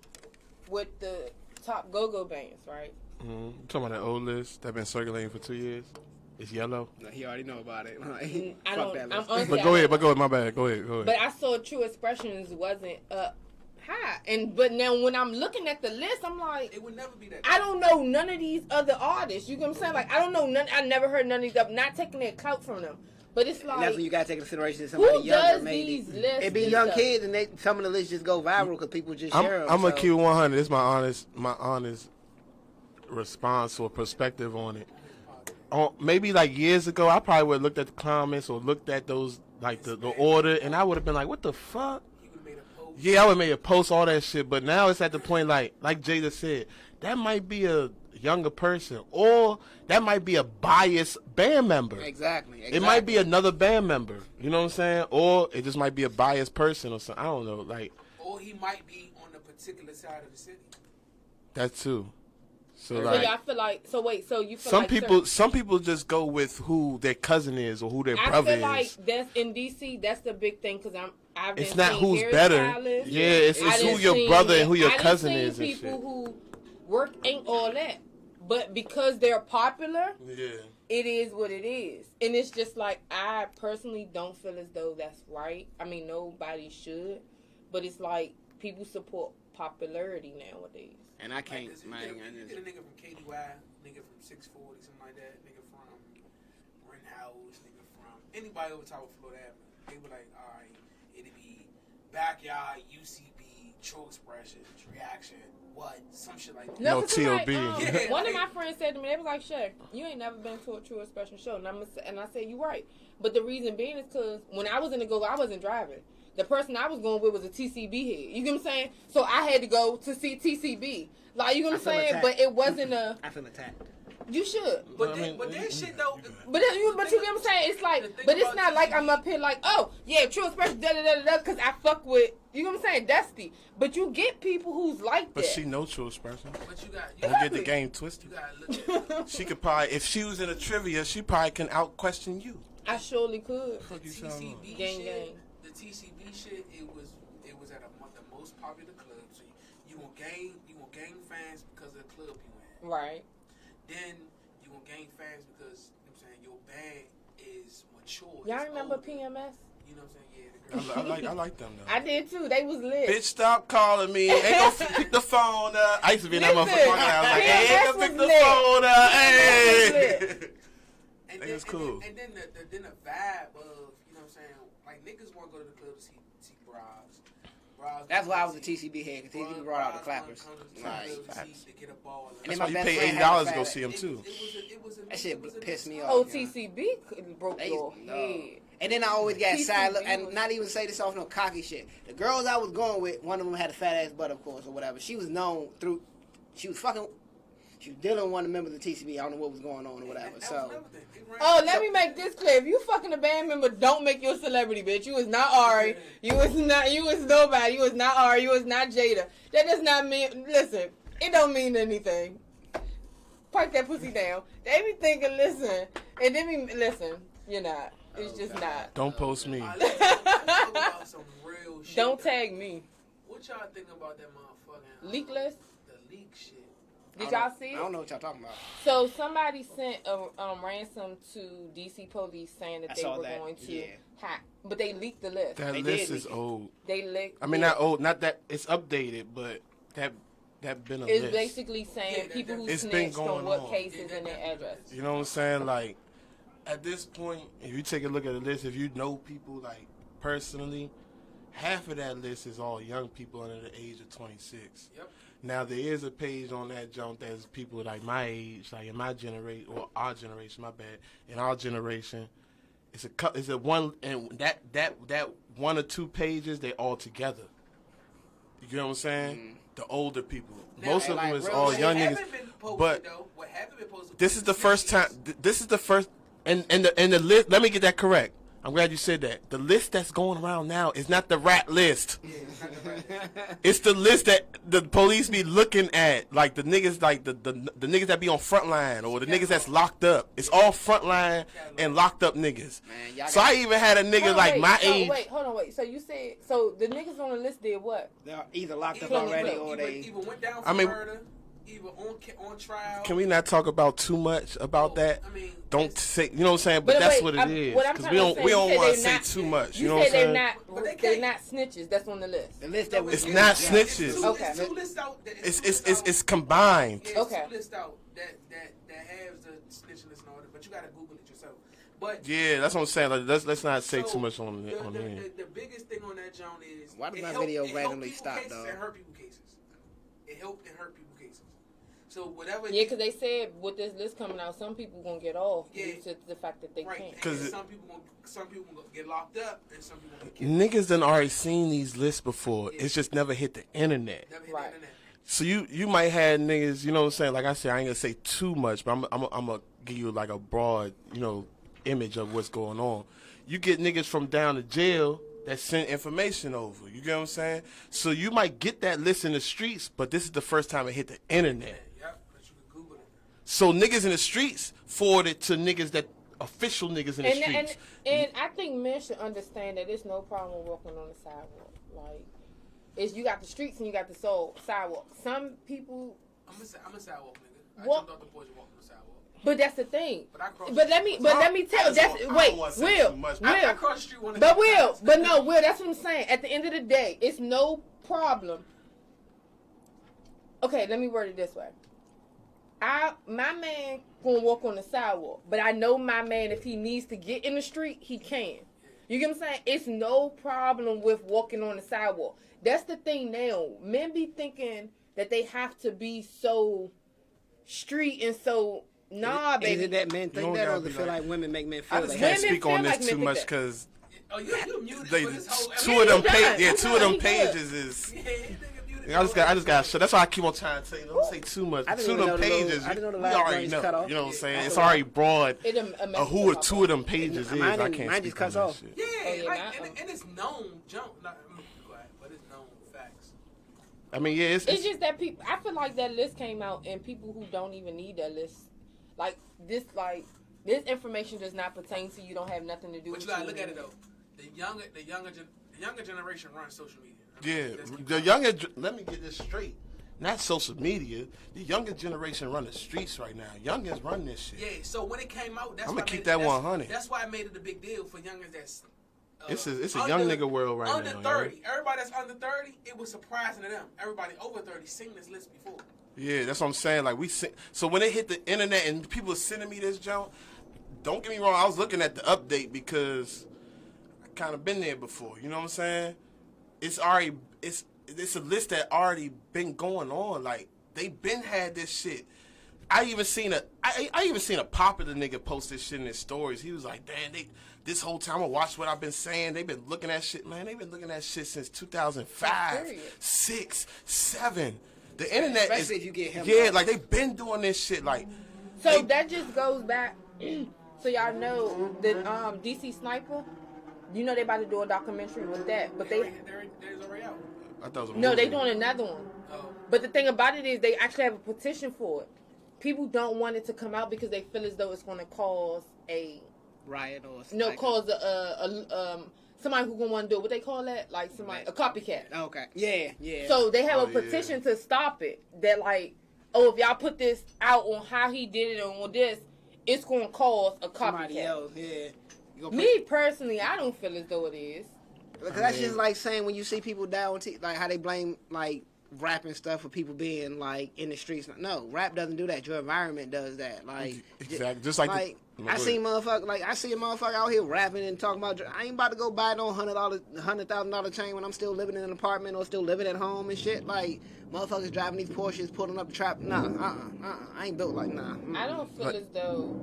with the top go-go bands, right? You talking about that old list that been circulating for 2 years? It's yellow. No, he already know about it. I Fuck don't. that I'm list. honestly, But go ahead. My bad. Go ahead. But I saw True Expressions wasn't up high, but now when I'm looking at the list, I'm like, it would never be that. I don't know none of these other artists. You know what I'm saying? Like I don't know none. I never heard none of these. I'm not taking their clout from them, but it's And like that's when you gotta take into consideration somebody who younger does maybe. these lists? It be and young stuff? kids, and some of the lists just go viral because people just share them. I'm a Q100. This is my honest response or perspective on it. Maybe like years ago, I probably would have looked at the comments or looked at those like the order, and I would have been like, "What the fuck?" You would have made a post. Yeah, I would have made a post, all that shit. But now it's at the point like Jada said, that might be a younger person, or that might be a biased band member. Exactly. It might be another band member. You know what I'm saying? Or it just might be a biased person or something. I don't know. Like Or he might be on a particular side of the city. that too. So So like y'all feel like so you feel some like people some people just go with who their cousin is or who their I brother feel like is. that's in DC. That's the big thing because I've been It's not seeing who's better. hairstylists. Yeah, it's I who done your seen- brother and who your I done cousin seen is and people shit. who work ain't all that, But because they're popular, Yeah. it is what it is. And it's just like, I personally don't feel as though that's right. I mean, nobody should. But it's like, people support popularity nowadays. And I can't, like man. you get a nigga from KDY, nigga from 640, something like that, nigga from Brent House, nigga from anybody over top of Florida Avenue. They were like, all right, it'd be Backyard, UCB, True Expressions, Reaction, what, some shit like that. No, 'cause T.O.B. Like, one of my friends said to me, they was like, Shay, you ain't never been to a True Expression show. And I said, you right. But the reason being is because when I was in the go, I wasn't driving. The person I was going with was a TCB head. You get what I'm saying? So I had to go to see TCB. Like, you get what I'm saying? attacked. But it wasn't a... I feel attacked. You should. But that shit though. But you get what I'm saying? It's like, but it's not like I'm up here like, oh, yeah, True Expression, da-da-da-da-da, because I fuck with, you know what I'm saying, Dusty. But you get people who's like that. But she know True Expression. But you got, Don't get the game twisted. you gotta look at She could probably, if she was in a trivia, she probably can out question you. I surely could. the TCB Gang, shit. gang. The TCB shit, it was at the most popular club. So you gonna gain fans because of the club you in. Right. Then you gonna gain fans because, you know what I'm saying, your band is mature. Y'all it's remember older. PMS? You know what I'm saying? Yeah, the girl. I like them though. I did too. They was lit. Bitch, stop calling me. Ain't gonna pick the phone up. I used to be in that Listen, motherfucker. I was like, hey, ain't gonna pick the PMS phone up. Hey. And It then, was cool. And then the vibe of, you know what I'm saying, like niggas want to go to the club to see bras. That's why I was a TCB head, because TCB brought out the clappers. Right. Right. To get a ball. And That's then why my you best pay friend $80 had a to go fat- see him too. That shit pissed me off. Oh, yeah. TCB broke They your used- head. And then I always got TCB side look, and was- not even say this off no cocky shit. The girls I was going with, one of them had a fat ass butt, of course, or whatever. She was known through, she was dealing with one of the members of TCB. I don't know what was going on or whatever. So, Oh, let me make this clear. If you fucking a band member, don't make you a celebrity, bitch. You was not Ari. You was nobody. You was not Ari. You was not Jada. That does not mean, listen, it don't mean anything. Pipe that pussy down. They be thinking, listen, and then be, listen, you're not. It's just not. Don't post me. Let's talk about some real shit. Don't though. tag me. What y'all think about that motherfucking Leak list? The leak shit. Did y'all see I don't it? know what y'all talking about. So somebody sent a ransom to DC police saying that I they saw were that, going to yeah. hack, but they leaked the list. That They list did is leak it. old. They leaked. I mean, not old. Not that it's updated, but that been a It's list. basically saying Yeah, people who It's been snitched going on what on. cases Yeah, and their that- address. You know what I'm saying? Like, at this point, if you take a look at the list, if you know people, like, personally, half of that list is all young people under the age of 26. Yep. Now, there is a page on that jump that's people like my age, like in my generation, or our generation, my bad, in our generation, it's a one, and that one or two pages, they all together. You know what I'm saying? The older people. Now, Most of like, them is real all shit young What haven't niggas. been posted, But though, what haven't been posted this is the first time. This is the first, and the list. Let me get that correct. I'm glad you said that. The list that's going around now is not the rat list. Yeah, it's not the right. It's the list that the police be looking at, like the niggas, like the niggas that be on frontline or the niggas that's locked up. It's all frontline and locked up niggas. Man, y'all So I even had a nigga Hold on, like wait, my so, age. Wait, hold on, wait. So you said the niggas on the list did what? They're either locked up Either- already or either- they. either went down for I mean- murder, either on trial. Can we not talk about too much about that? I mean, Don't it's- say, you know what I'm saying? But that's wait, what it I'm- is. what I'm Because trying to say, we you don't said want to they're say not- too much. You You know what I'm said they're saying? But not. they They're can't- not snitches. That's on the list. The list that was. It's not yeah. snitches. Okay. It's two lists out. It's combined. Yeah, it's Okay. two lists out that has the snitching list and all that, but you gotta Google it yourself. But Yeah, that's what I'm saying. Like, let's not say so too much on the, on the, here. the biggest thing on that, John, is Why did it my helped- video it helped randomly people stop, cases dog? and hurt people cases. It helped and hurt people cases. So whatever. Yeah, because they said with this list coming out, some people gonna get off Yeah. due to the fact that they right. can't. And 'Cause some people gonna get locked up and some people gonna get killed. Niggas done already seen these lists before. Yeah. It's just never hit the internet. Never hit Right. the internet. So you might have niggas, you know what I'm saying? Like I said, I ain't gonna say too much, but I'm gonna give you like a broad, image of what's going on. You get niggas from down to jail that send information over. You get what I'm saying? So you might get that list in the streets, but this is the first time it hit the internet. Yep, but you can Google it. So niggas in the streets forward it to niggas that official niggas in the And streets. I think men should understand that it's no problem walking on the sidewalk. Like, you got the streets and you got the sidewalk. Some people. I'm a sidewalk nigga. I jumped off the porch and walked on the sidewalk. But that's the thing. But I crossed. But let me tell. That's wait, Will. I crossed the street one. But Will, that's what I'm saying. At the end of the day, it's no problem. Okay, let me word it this way. My man gonna walk on the sidewalk, but I know my man, if he needs to get in the street, he can. You get what I'm saying? It's no problem with walking on the sidewalk. That's the thing now. Men be thinking that they have to be so street and so nah, baby. Is it that men think that, or does it feel like women make men feel I that? just can't Women speak on feel this like too men much think that. because You muted they for this whole. two of them he pages is. I just got shut. That's why I keep on trying to say. Don't say too much. I didn't Two of even them know the pages, I didn't know the we last already joints know. cut off. You know what I'm saying? It's already broad. Who are two of them pages is? Mine I can't just speak cuts on that off. shit. Yeah, yeah, like, and it's known. But it's known facts. I mean, yeah, It's just that people. I feel like that list came out, and people who don't even need that list, like this information does not pertain to you. Don't have nothing to do. But with you gotta you. look at it though. The younger generation runs social media. Yeah, the younger. Let me get this straight. Not social media. The younger generation run the streets right now. Youngins run this shit. Yeah. So when it came out, that's I'ma why I keep made that it, 100. That's why I made it a big deal for youngins that's. It's a young nigga world right under now. Under 30. Everybody that's under 30, it was surprising to them. Everybody over 30 seen this list before. Yeah, that's what I'm saying. Like so when it hit the internet and people were sending me this junk, don't get me wrong, I was looking at the update because I kind of been there before. You know what I'm saying? It's a list that already been going on. Like they been had this shit. I even seen a popular nigga post this shit in his stories. He was like, "Damn, this whole time I watched what I've been saying. They've been looking at shit, man. They've been looking at shit since 2005, 6, 7. The internet Especially if you get him. Yeah, like they've been doing this shit. Like So that just goes back. So y'all know the DC Sniper. You know they about to do a documentary with that, but There's already out. I thought it was a no, movie. they doing another one. Oh. But the thing about it is they actually have a petition for it. People don't want it to come out because they feel as though it's going to cause a riot or something. no, cause somebody who gonna want to do it. What they call that? Like somebody a copycat. Okay. Yeah. So they have a yeah. petition to stop it. That like, oh, if y'all put this out on how he did it and on this, it's gonna cause a Somebody copycat. else, yeah. Me personally, I don't feel as though it is. Because that's just like saying when you see people die on like how they blame like rap and stuff for people being like in the streets. No, rap doesn't do that. Your environment does that. Like Exactly. Just like I see a motherfucker out here rapping and talking about. I ain't about to go buy no $100,000 chain when I'm still living in an apartment or still living at home and shit. Like motherfuckers driving these Porsches, pulling up the trap. Nah, I ain't built like nah. I don't feel as though.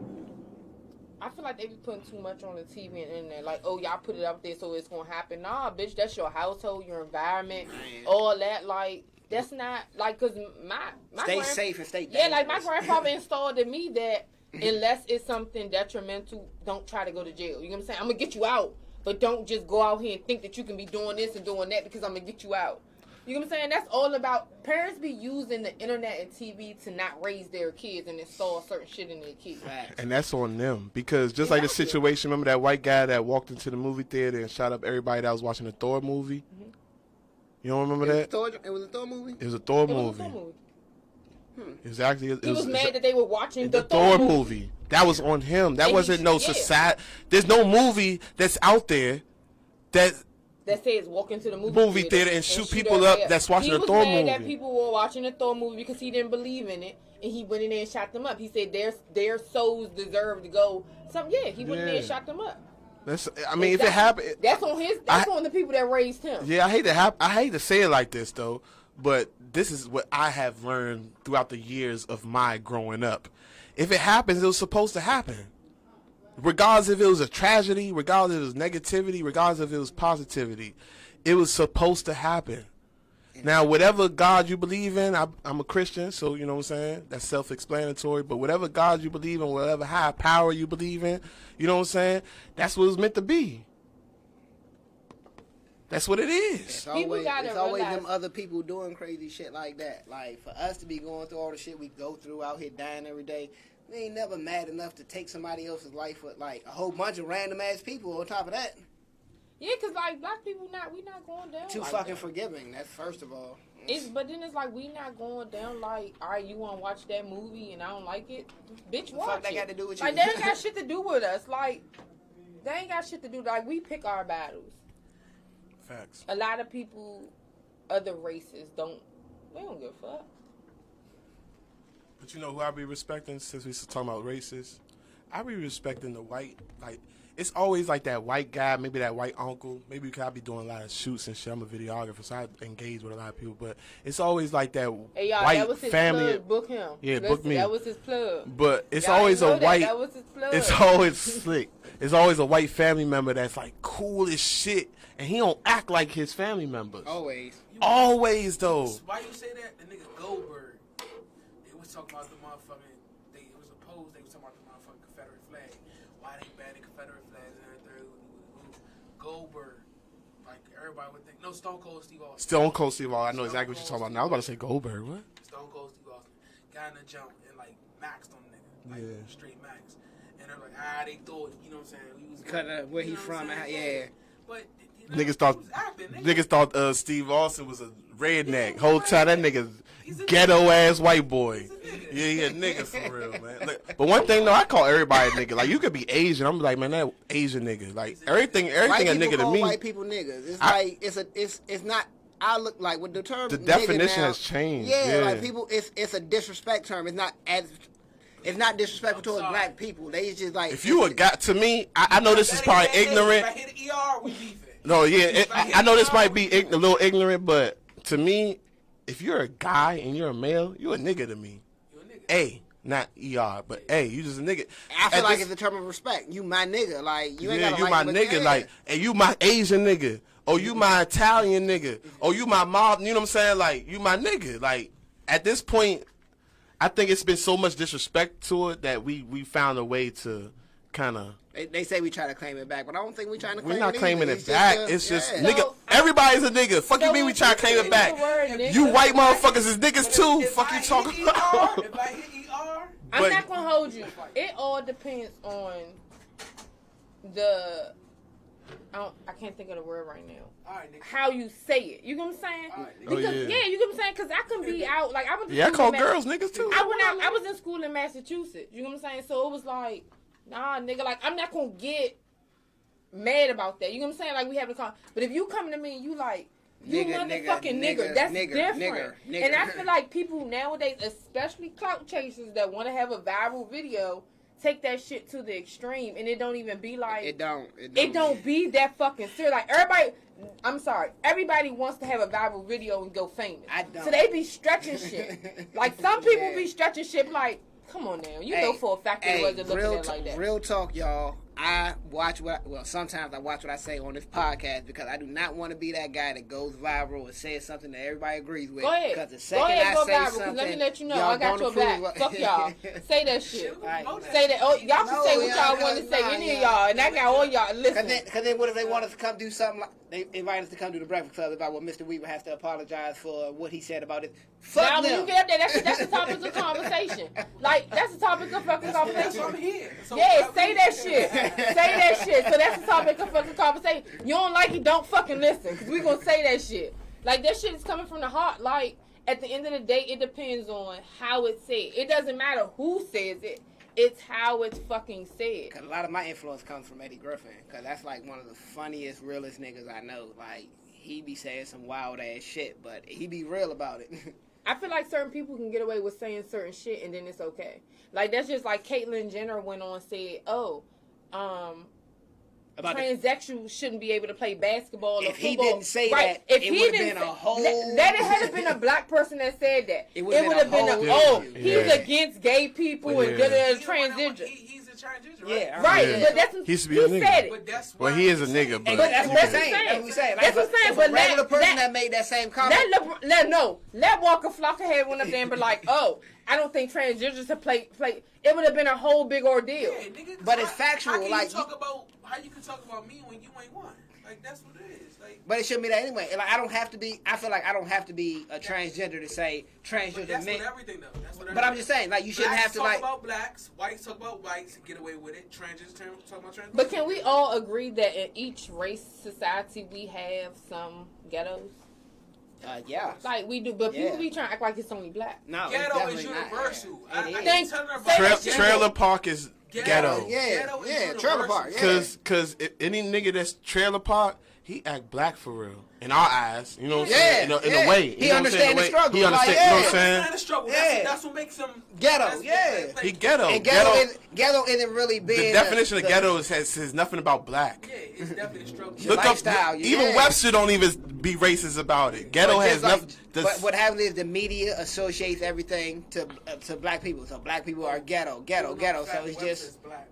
I feel like they be putting too much on the TV and internet. Like, oh, y'all put it up there so it's gonna happen. Nah, bitch, that's your household, your environment, Man. all that. Like, that's not like because my Stay safe and stay yeah, like my dangerous. grandfather installed in me that unless it's something detrimental, don't try to go to jail. You know what I'm saying? I'm gonna get you out, but don't just go out here and think that you can be doing this and doing that because I'm gonna get you out. You know what I'm saying? That's all about parents be using the internet and TV to not raise their kids and install certain shit in their kids. And that's on them because just like the situation, remember that white guy that walked into the movie theater and shot up everybody that was watching the Thor movie? Mm-hmm. You don't remember that? It was a Thor movie? It was a Thor It was a movie. Thor movie. It was actually. He was mad that they were watching the Thor movie. That was on him. That And wasn't no yeah. society. There's no movie that's out there that says walk into the movie theater and shoot people everybody up that's watching the the Thor He was mad that movie. people were watching the Thor movie because he didn't believe in it, and he went in there and shot them up. He said their souls deserve to go. He went in there and shot them up. I mean, if it happened, that's on his. That's on the people that raised him. Yeah, I hate to say it like this though, but this is what I have learned throughout the years of my growing up. If it happens, it was supposed to happen. Regardless if it was a tragedy, regardless if it was negativity, regardless if it was positivity, it was supposed to happen. Now, whatever God you believe in, I'm a Christian, so you know what I'm saying? That's self-explanatory. But whatever God you believe in, whatever high power you believe in, you know what I'm saying? That's what it's meant to be. That's what it is. It's always them other people doing crazy shit like that. Like, for us to be going through all the shit we go through out here dying every day, we ain't never mad enough to take somebody else's life with, like, a whole bunch of random-ass people on top of that. Yeah, cause like black people, we not going down. Too like fucking that. forgiving. That's first of all. But then it's like we not going down like, all right, you want to watch that movie and I don't like it, bitch, watch fuck that it. got to do with you? Like they ain't got shit to do with us. Like they ain't got shit to do. Like we pick our battles. Facts. A lot of people, other races don't give a fuck. But you know who I be respecting since we talking about races? I be respecting the white, like, it's always like that white guy, maybe that white uncle. Maybe because I be doing a lot of shoots and shit. I'm a videographer, so I engage with a lot of people. But it's always like that Hey, y'all, white that was his family. plug. Book him. Yeah, book me. That was his plug. But it's Y'all always ain't a know white. That was his plug. It's always slick. It's always a white family member that's like cool as shit, and he don't act like his family members. Always. Always though. Why you say that? The nigga Goldberg. They was talking about the motherfucking. It was a pose. They was talking about the motherfucking Confederate flag. Why they banning Confederate flags and everything? Goldberg. Like everybody would think. No, Stone Cold Steve Austin. Stone Cold Steve Austin. I know exactly what you're talking about. Now I was about to say Goldberg. What? Stone Cold Steve Austin. Got in a jump and like maxed on the nigga. Like Yeah. straight max. And they're like, they thought, you know what I'm saying? He was Where he from? Yeah. But Niggas thought Steve Austin was a redneck. Whole time that nigga's ghetto ass white boy. Yeah, he a nigga for real, man. Look, but one thing though, I call everybody a nigga. Like you could be Asian, I'm like, man, that Asian nigga. Like everything White a people nigga to call me. white people niggas. It's like it's not. I look like with the term. The nigga definition now, has changed. Yeah, Yeah. like people, it's a disrespect term. It's not as. It's not disrespectful towards black people. They just like. If you a guy, to me, I know this is probably ignorant. If I hit the ER, we beefing. No, yeah, I know this might be a little ignorant, but to me, if you're a guy and you're a male, you a nigga to me. You a nigga. A, not ER, but A, you just a nigga. I feel like it's a term of respect. You my nigga, like you ain't gotta you like my him, but nigga, yeah. like, and you my Asian nigga, or you my Italian nigga, or you my mob. You know what I'm saying? Like, you my nigga. Like, at this point, I think it's been so much disrespect to it that we found a way to kind of. They say we try to claim it back, but I don't think we trying to claim it. We're not claiming either. it back. It's just yeah. nigga. Everybody's a nigga. Fuck you mean we try to claim it back? You white motherfuckers is niggas too. Fuck you talking about? If I hit ER, I'm not gonna hold you. It all depends on the. I can't think of the word right now. all right, nigga. How you say it. You know what I'm saying? All right, nigga. Because, yeah. you know what I'm saying? Because I can be out. Like I was. Yeah, I call girls niggas too. I was in school in Massachusetts. You know what I'm saying? So it was like, nah, nigga. Like I'm not gonna get mad about that. You know what I'm saying? Like we have a con. But if you come to me and you like. You motherfucking nigga. That's different. Nigger. And I feel like people nowadays, especially clout chasers that want to have a viral video, take that shit to the extreme, and it don't even be like It don't be that fucking serious. Like everybody, I'm sorry, everybody wants to have a viral video and go famous. I don't. So they be stretching shit. Like some people be stretching shit. Like, come on now, you know for a fact it wasn't looking at it like that. Real talk, y'all. I watch sometimes I watch what I say on this podcast because I do not want to be that guy that goes viral and says something that everybody agrees with. Go ahead. Because the second Go I say viral, something, let me let you know y'all I got don't your back. approve. Fuck y'all. Say that shit. Right. Say that. Oh, y'all can say what y'all want to say. Any of y'all, and I got all y'all. Listen. Because then what if they want us to come do something like they invite us to come do the Breakfast Club about what Mr. Weaver has to apologize for what he said about it. Fuck Now them. when you get up there, that's the topic of conversation. Like that's the topic of fucking conversation. I'm here. So Yeah, say that shit. Say that shit. So that's the topic of fucking conversation. You don't like it, don't fucking listen, because we gonna say that shit. Like that shit is coming from the heart. Like at the end of the day, it depends on how it's said. It doesn't matter who says it. It's how it's fucking said. Cause a lot of my influence comes from Eddie Griffin. Cause that's like one of the funniest, realest niggas I know. Like he be saying some wild ass shit, but he be real about it. I feel like certain people can get away with saying certain shit and then it's okay. Like that's just like Caitlyn Jenner went on and said, about transsexuals shouldn't be able to play basketball or football. If he didn't say right. that, if it he would have didn't been a whole. That it had been a black person that said that. It would would've have been been a oh, whole- he's against gay people and transgender. He's a transgender, right? Yeah, Right, Yeah. but that's He used to be he a nigga. said it. But that's Well, why he is a I'm nigga, saying- but That's what That's I'm what saying. I'm That's what I'm saying. That's what I'm saying. If But a regular person let- that made that same comment. Let Walker Flocka had one up there and be like, oh, I don't think transgenders to play. It would have been a whole big ordeal. Yeah, nigga, But it's factual, How can like, you talk about how you can talk about me when you ain't one? Like that's what it is. Like, But it shouldn't be that anyway. Like I don't have to be. I feel like I don't have to be a transgender to say but transgender that's men. what everything though. That's what. But I'm just saying, like you shouldn't Blacks have to talk like. about blacks, whites talk about whites, and get away with it. Transgenders talk about transgenders. But can we all agree that in each race society we have some ghettos? Yeah. Like we do, but people Yeah. be trying to act like it's only black. No, Ghetto it's is definitely not. universal. Yeah. It I is. Thank- keep telling her say about that it. Trailer park is ghetto. Yeah, is yeah, trailer park. Yeah. Cause if any nigga that's trailer park, he act black for real in our eyes. You know what I'm Yeah, saying? In yeah. a way, He you know what I'm saying? understand the struggle. He understand. Like, You know what yeah. I'm saying? Understand the struggle. Yeah. That's what makes him Ghetto, that's- yeah. like, He ghetto. And Ghetto. ghetto isn't really being The definition of ghetto says nothing about black. Yeah, it's definitely a struggle. Your Look lifestyle, up. Even yeah. Webster don't even be racist about it. Ghetto But has just like- nothing. But what happens is the media associates everything to black people. So black people are ghetto. So it's just black.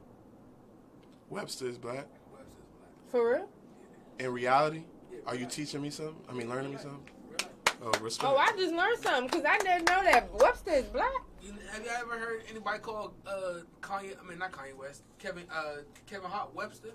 Webster is black. Webster's black. For real? In reality, are you teaching me something? I mean, learning me something? Really? Oh, respect. Oh, I just learned something because I didn't know that Webster is black. Have you ever heard anybody call Kanye? I mean, not Kanye West. Kevin Hart Webster.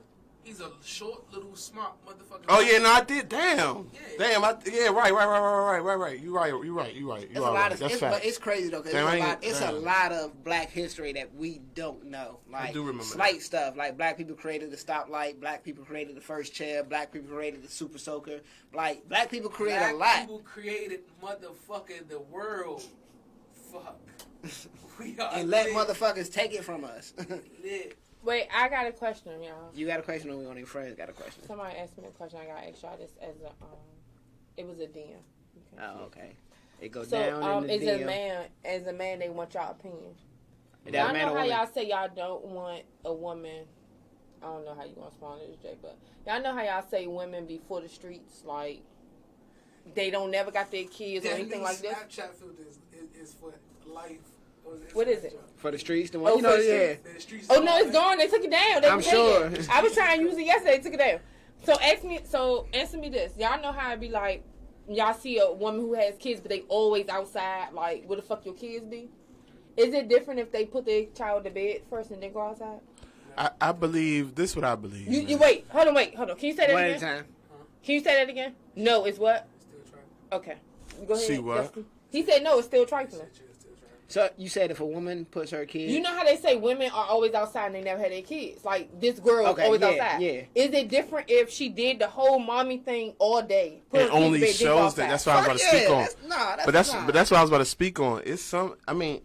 He's a short, little, smart motherfucker. Oh yeah, no, I did. Damn, Yeah. damn. Right. You right. You right. it's a lot of. That's But fact. it's crazy though because it's a lot of black history that we don't know. Like do remember slight stuff. Like black people created the stoplight. Black people created the first chair. Black people created the super soaker. Like black people created a lot. People created motherfucking the world. Fuck. We are And let lit. motherfuckers take it from us. Lit. Wait, I got a question, y'all. You got a question, or we on your friends got a question? Somebody asked me a question. I got to ask y'all this as a it was a DM. Oh, okay. It goes So, down in the as DM. a man, they want y'all opinion. It Y'all doesn't matter know how what- y'all say y'all don't want a woman. I don't know how you gonna respond to this, Jay, but y'all know how y'all say women be for the streets, like they don't never got their kids or That anything new like this. Snapchat filter is for life. What is it? For the streets, the one Oh, you know, for the yeah. streets. The streets Oh no, it's gone. They took it down. They I'm was taking sure. it. I was trying to use it yesterday. They took it down. So answer me this. Y'all know how it be like. Y'all see a woman who has kids, but they always outside. Like, where the fuck your kids be? Is it different if they put their child to bed first and then go outside? I believe this. Is what I believe. You man. wait. Hold on. Can you say that One at a again? time. Can you say that again? No, it's what? Still trying. Okay. Go ahead. See what? Justin. He said no. It's still trifling. Still trying. So you said if a woman puts her kid, You know how they say women are always outside and they never had their kids? Like, this girl is Okay, always yeah, outside. yeah. Is it different if she did the whole mommy thing all day? It only shows that. That's what I was about to speak on. But that's what I was about to speak on. It's some. I mean,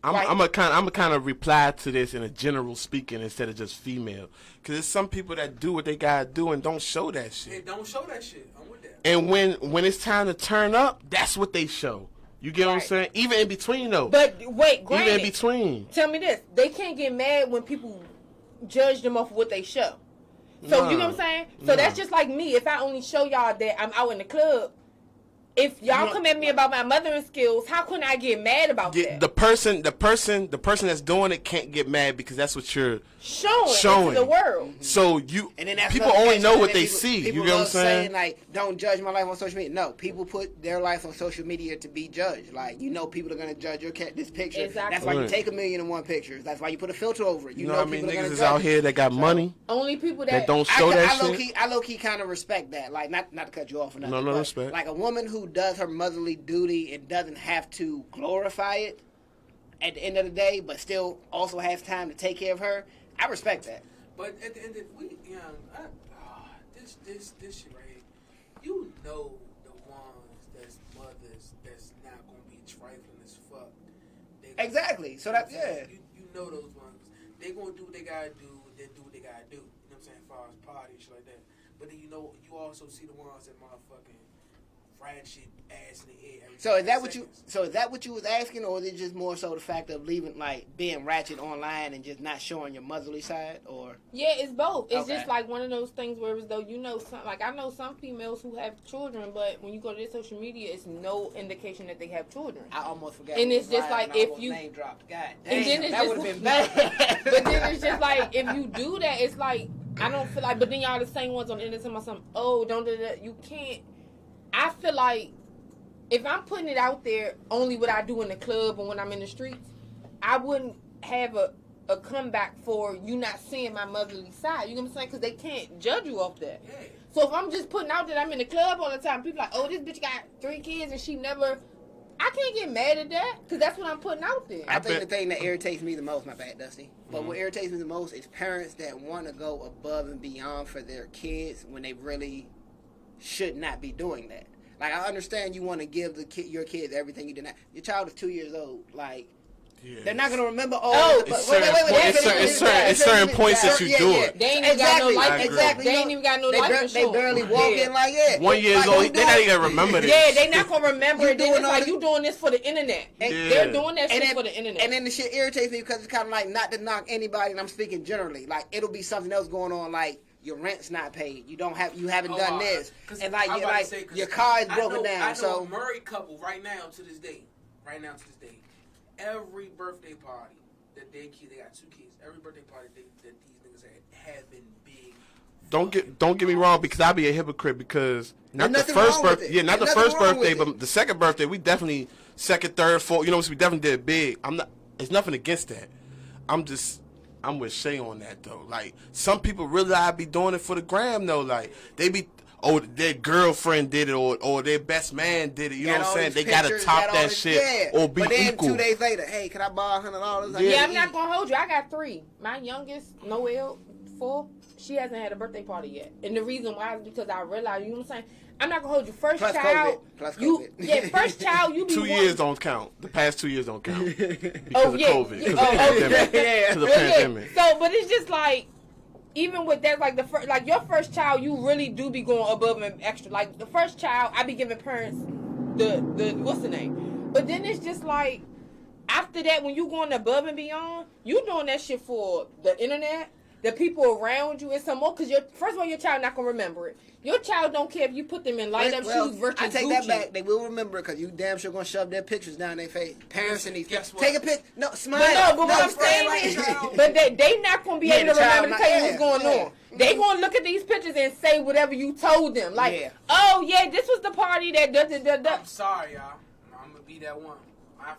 I'm a kind of reply to this in a general speaking instead of just female, because there's some people that do what they gotta do and don't show that shit. Hey, don't show that shit. I'm with that. And when it's time to turn up, that's what they show. You get what I'm Right. saying? Even in between though. But wait, Even granted, in between. tell me this. They can't get mad when people judge them off of what they show. So, you know what I'm saying? So, that's just like me. If I only show y'all that I'm out in the club, if y'all come at me about my mothering skills, how couldn't I get mad about that? The person that's doing it can't get mad because that's what you're Showing to the world. So you And then that's people another only catch, know and what then they people- see. You people get what I'm love saying? Like, don't judge my life on social media. No, people put their life on social media to be judged. Like, you know, people are gonna judge your this picture. Exactly. That's why you Right. take 1,000,001 pictures. That's why you put a filter over it. You know what I mean? people are Niggas gonna is judge out it. here that got money Only people that that don't show that shit. I low key kind of respect that. Like, not to cut you off or nothing. No but respect. Like a woman who does her motherly duty and doesn't have to glorify it at the end of the day, but still also has time to take care of her. I respect that. But at the end of this shit right here, you know the ones that's mothers that's not gonna be trifling as fuck. Exactly. So that You know those ones. They gonna do what they gotta do. They do what they gotta do. You know what I'm saying? As far as party and shit like that. But then you also see the ones that motherfucking ratchet ass in the air. Every So is that 10 what you? seconds. So is that what you was asking, or is it just more so the fact of being ratchet online and just not showing your motherly side? Or Yeah, it's both. It's Okay. just like one of those things where as though I know some females who have children, but when you go to their social media, it's no indication that they have children. I almost forgot. And what it's was just live like and I if almost you- name dropped. God And then damn, it's that just- would have been bad. But then it's just like if you do that, it's like I don't feel like. But then y'all the same ones on the internet talking about something. Oh, don't do that. You can't. I feel like if I'm putting it out there, only what I do in the club and when I'm in the streets, I wouldn't have a comeback for you not seeing my motherly side. You know what I'm saying? Because they can't judge you off that. Yeah. So if I'm just putting out that I'm in the club all the time, people like, oh, this bitch got 3 kids and she never. I can't get mad at that because that's what I'm putting out there. I think the thing that irritates me the most, my bad, Dusty, but what irritates me the most is parents that want to go above and beyond for their kids when they really should not be doing that. Like, I understand you want to give your kids everything you did not. Your child is 2 years old. Like, Yes. they're not going to remember all. It's certain points that you do it. They ain't even got no life. Exactly. They ain't even got no life. They barely walking like it. 1 year old, they not even remember this. Yeah, they not gonna remember it. Then it's like you doing this for the internet. Yeah. They're doing that shit for the internet. And then the shit irritates me because it's kind of like, not to knock anybody, and I'm speaking generally. Like, it'll be something else going on, like your rent's not paid. You haven't done this, and like your car is broken down. I know So a married couple right now to this day. Every birthday party that they got 2 kids. Every birthday party that these niggas have been big. Don't get me wrong, because I'll be a hypocrite, because not the nothing first wrong with birthday, it. yeah, not the There's first nothing wrong birthday, with but the second birthday, we definitely second, third, fourth. You know, we definitely did it big. It's nothing against that. I'm with Shay on that though. Like, some people really be doing it for the gram though. Like, they be, oh, their girlfriend did it, or their best man did it. You know what I'm saying? They gotta top that shit or be but then equal. 2 days later, hey, can I borrow $100? Yeah, I'm not gonna hold you. I got 3. My youngest, Noelle, 4. She hasn't had a birthday party yet, and the reason why is because I realized, you know what I'm saying. I'm not gonna hold you. First Plus child, COVID. First child, you be 2 years don't count. The past 2 years don't count because Oh, of yeah. COVID. Because Oh, of the pandemic. yeah. Because of the Yeah. pandemic. So, but it's just like, even with that, like like your first child, you really do be going above and extra. Like the first child, I be giving parents the what's the name, but then it's just like after that, when you going above and beyond, you doing that shit for the internet, the people around you, and some more. Because first of all, your child not gonna remember it. Your child don't care if you put them in light up shoes versus I take Gucci. that back. They will remember it because you damn sure gonna shove their pictures down their face. Parents and these Guess what? take a pic. No, smile. But what I'm saying is, but they not gonna be able to remember to tell you what's going on. They gonna look at these pictures and say whatever you told them. Like, oh yeah, this was the party that I'm sorry, y'all. I'm gonna be that one. My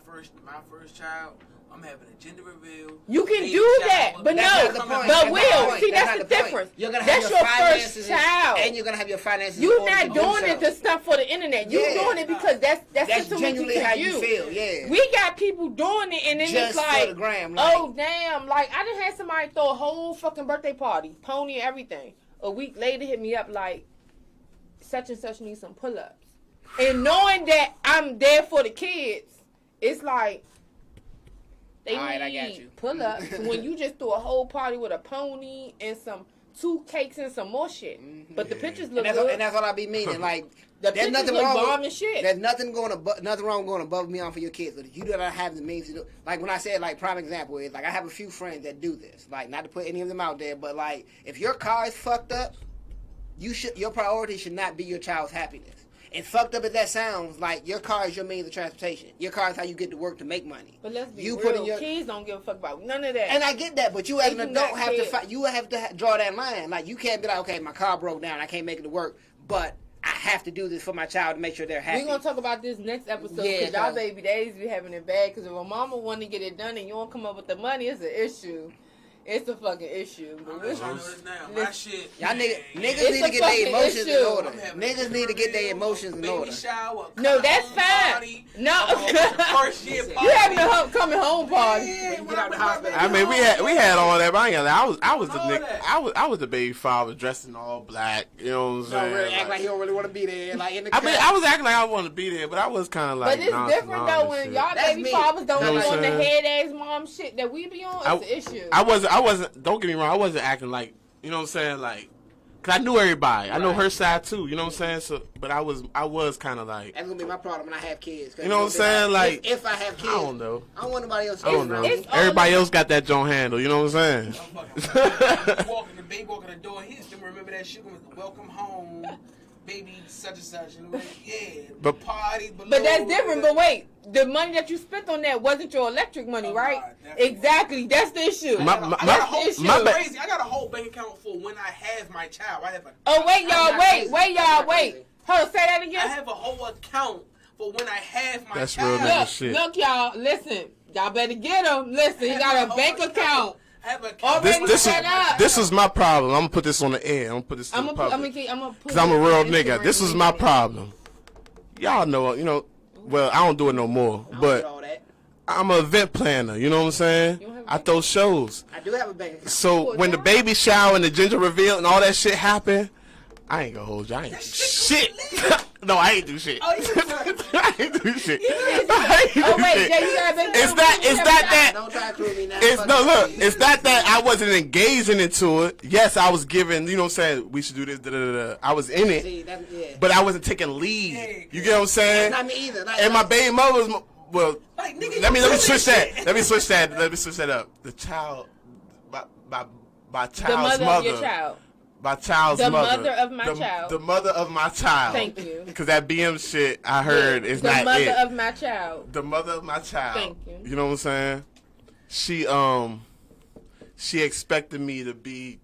first child. I'm having a gender reveal. You can do that, but That's no. not the point. But That's Will, not the see, point. that's the not point. difference. You're gonna That's have your finances first child, and you're gonna have your finances. You're in not order to doing do it the stuff for the internet. You're doing it because that's genuinely how you feel. Yeah, we got people doing it, and then just it's like, for the gram. Like, oh damn! Like I just had somebody throw a whole fucking birthday party, pony, and everything. A week later, hit me up like, such and such needs some pull-ups, and knowing that I'm there for the kids, it's like. They all right, I got need you. pull-ups when you just threw a whole party with a pony and some 2 cakes and some more shit. Mm-hmm. But the pictures look and good. that's what I be meaning. Like, The there's pictures nothing look wrong. bomb and shit. There's nothing wrong going above and beyond for your kids. But if you do not have the means to do, like when I said, like prime example is like I have a few friends that do this. Like, not to put any of them out there, but like if your car is fucked up, your priority should not be your child's happiness. And fucked up as that sounds, like your car is your means of transportation. Your car is how you get to work to make money. But let's be you real. Kids don't give a fuck about none of that. And I get that, but you as an do adult not have care. to you have to draw that line. Like you can't be like, okay, my car broke down, I can't make it to work, but I have to do this for my child to make sure they're happy. We're going to talk about this next episode Yeah, because y'all 'cause- baby days be having it bad because if a mama want to get it done and you don't come up with the money, it's an issue. It's a fucking issue. I'm But just trying to know this now. My shit. Y'all niggas It's need a to get their fucking emotions issue. in order. I'm having Niggas need to get their emotions in baby order. shower. No, coming that's home fine. party, No. first year party. You having a coming home party. Yeah, When you get out the hospital. I mean, we had all that, but I ain't gonna lie. I was the All nigga. that. I was the baby father dressed in all black. You know what I'm Don't saying? really act like you don't really want to be there. Like in the I mean, I was acting like I wanted to be there, but I was kind of like. But it's different though when y'all That's baby me. fathers don't You know be what on I'm the saying? head ass mom shit that we be on. It's an issue. I wasn't. Don't get me wrong. I wasn't acting like, you know what I'm saying, like, cause I knew everybody. I know her side too. You know what I'm saying. So, but I was kind of like. That's gonna be my problem when I have kids. You know what I'm saying? Like, if I have kids, I don't know. I don't want nobody else. I don't know. It's all Everybody about- else got that Joan handle. You know what I'm saying? The baby walking the door. He's them remember that shit was welcome home, baby such and such, and yeah, But- party. But that's different. But wait, the money that you spent on that wasn't your electric money, Oh, right? God, definitely. Exactly. That's the issue. I got a whole issue. my ba- crazy. I got a whole bank account for when I have my child. I have a. Oh wait, y'all, not wait, crazy. wait, That's y'all, not wait. crazy. Hold on, say that I again. have a whole account for when I have my That's real child. nigga Look, shit. look, y'all, listen. Y'all better get him. Listen, he got a bank account have a Already set up. This is my problem. I'm gonna put this on the air. I'm gonna put this in the public. Because I'm a real nigga. This is my problem. Y'all know, you know, well, I don't do it no more, but I'm an event planner, you know what I'm saying? I throw shows. I do have a bank account. So when the baby shower and the ginger reveal and all that shit happen, I ain't gonna hold you. I ain't do shit. No, I ain't do shit. Oh, you I ain't do shit. Oh wait, Jay, you got a big It's that Don't try to prove me now. it's no look, it's not that I wasn't engaging into it. Yes, I was giving, you know what I'm saying, we should do this, da, da, da, da. I was in it. See, yeah. But I wasn't taking lead. You get what I'm saying? Not me either. Like, And my baby mother was well, Like, nigga, let me you switch really that. Let me switch that up. The child my child's the mother mother. of your child. My child's The mother. mother of my child. The mother of my child. Thank you. Because that BM shit I heard is not it. The mother of my child. The mother of my child. Thank you. You know what I'm saying? She expected me to be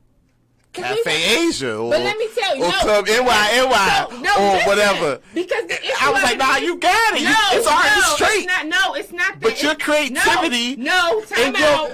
Cafe Asia or, but let me tell you, or no, Club NY no, or listen, whatever. Because the issue I was like, nah, you got it. No, It's already no, straight. It's not, no, it's not that. But your creativity No, time and out.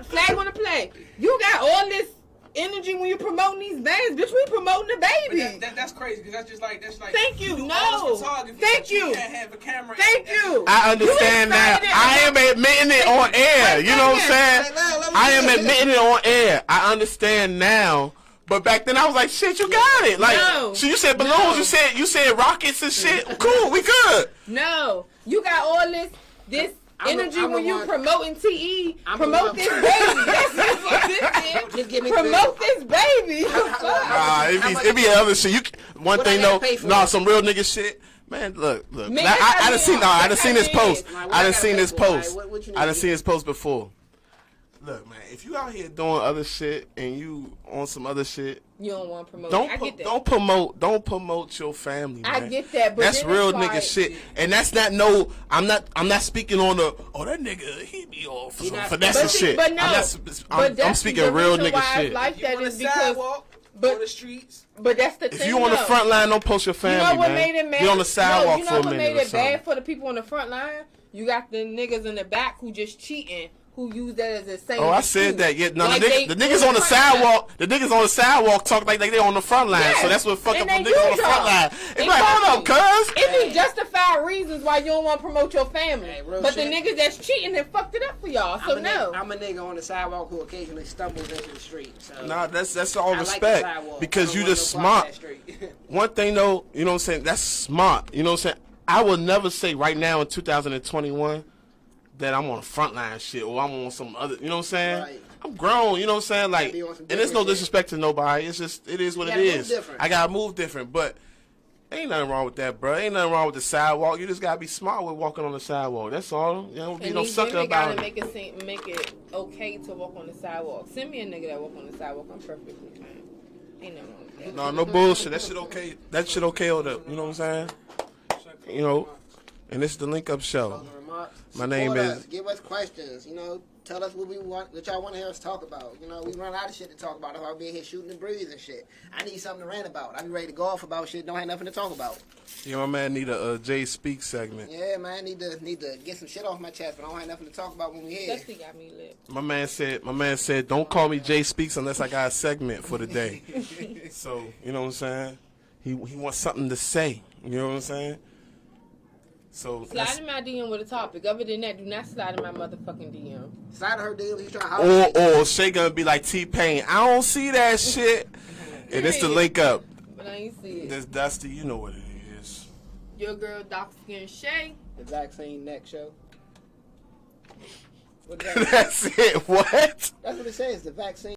Flag on the play. You got all this energy when you promoting these bands, bitch. We promoting the baby. That's crazy because that's like Thank you. do No. all this photography, Thank but you. can't have a camera. Thank you. I understand now. I am admitting it on air. You know what I'm saying? I am admitting it on air. I understand now. But back then I was like, shit, you got it. Like, No. so you said balloons, you said rockets and shit. Cool, we good. No, you got all this energy when you promoting TE. Promote this baby. That's what this Just give me is. Promote this baby. It be other shit. One thing though, some real nigga shit. Man, look. Man, I done seen this post. Like, I done seen this post. Like, what you need I done to seen this post before. Look, man, if you out here doing other shit and you on some other shit, You don't want to promote. don't promote your family, man. I get that, but that's then real it's nigga like- shit, and that's not no. I'm not speaking on the. Oh, that nigga, he be all for some finesse and shit. But no, I'm speaking real nigga shit. Like You that on the is because, sidewalk, on the streets. but that's the thing. If you on the front line, don't post your family, You know what man. made it mad? Be on the sidewalk you know for a what minute made or it bad something. for the people on the front line? You got the niggas in the back who just cheating, who use that as a saying. Oh, I said that. Yeah, no, Like the niggas on the sidewalk. The niggas on the sidewalk talk like they on the front line. Yes. So that's what fuck And up the they niggas on the use front y'all. line. It's like, hold up, cuz. It be justified reasons why you don't want to promote your family. Hey, real but shit. the niggas that's cheating have fucked it up for y'all. So no. I'm a nigga on the sidewalk who occasionally stumbles into the street. So Nah, that's all I like the respect sidewalk. because I you don't just want no part smart. of that street. One thing though, you know what I'm saying? That's smart. You know what I'm saying? I will never say right now in 2021 that I'm on frontline shit or I'm on some other. You know what I'm saying? Right. I'm grown. You know what I'm saying? Like, be on some and there's no different shit. disrespect to nobody. It's just it is what You it gotta move is. different. I gotta move different, but. Ain't nothing wrong with that, bro. Ain't nothing wrong with the sidewalk. You just gotta be smart with walking on the sidewalk. That's all. You don't be And no these sucker women about gotta it. make it okay to walk on the sidewalk. Send me a nigga that walk on the sidewalk. I'm perfectly fine. Ain't nothing wrong with that. No bullshit. That shit okay. That shit okay on the. You know what I'm saying? You know, and this is the Link Up Show. Closing remarks. My name Support is- us. Give us questions. You know, tell us what we want, what y'all want to hear us talk about. You know, we run out of shit to talk about. If I be here shooting the breeze and shit, I need something to rant about. I be ready to go off about shit. Don't have nothing to talk about. Yeah, my man need a Jay Speak segment. Yeah, man, need to get some shit off my chest, but I don't have nothing to talk about when we here. Especially got me lit. My man said, don't call me Jay Speaks unless I got a segment for the day. So, you know what I'm saying? He wants something to say. You know what I'm saying? So Slide in my DM with a topic. Other than that, do not slide in my motherfucking DM. Side of her deal, he's trying to holler. or Shay gonna be like T-Pain. I don't see that shit. And it's the Link Up. But I ain't see it. This Dusty, you know what it is. Your girl, Doc Skin Shay. The vaccine next show. What that? That's it. What? That's what it says. The vaccine.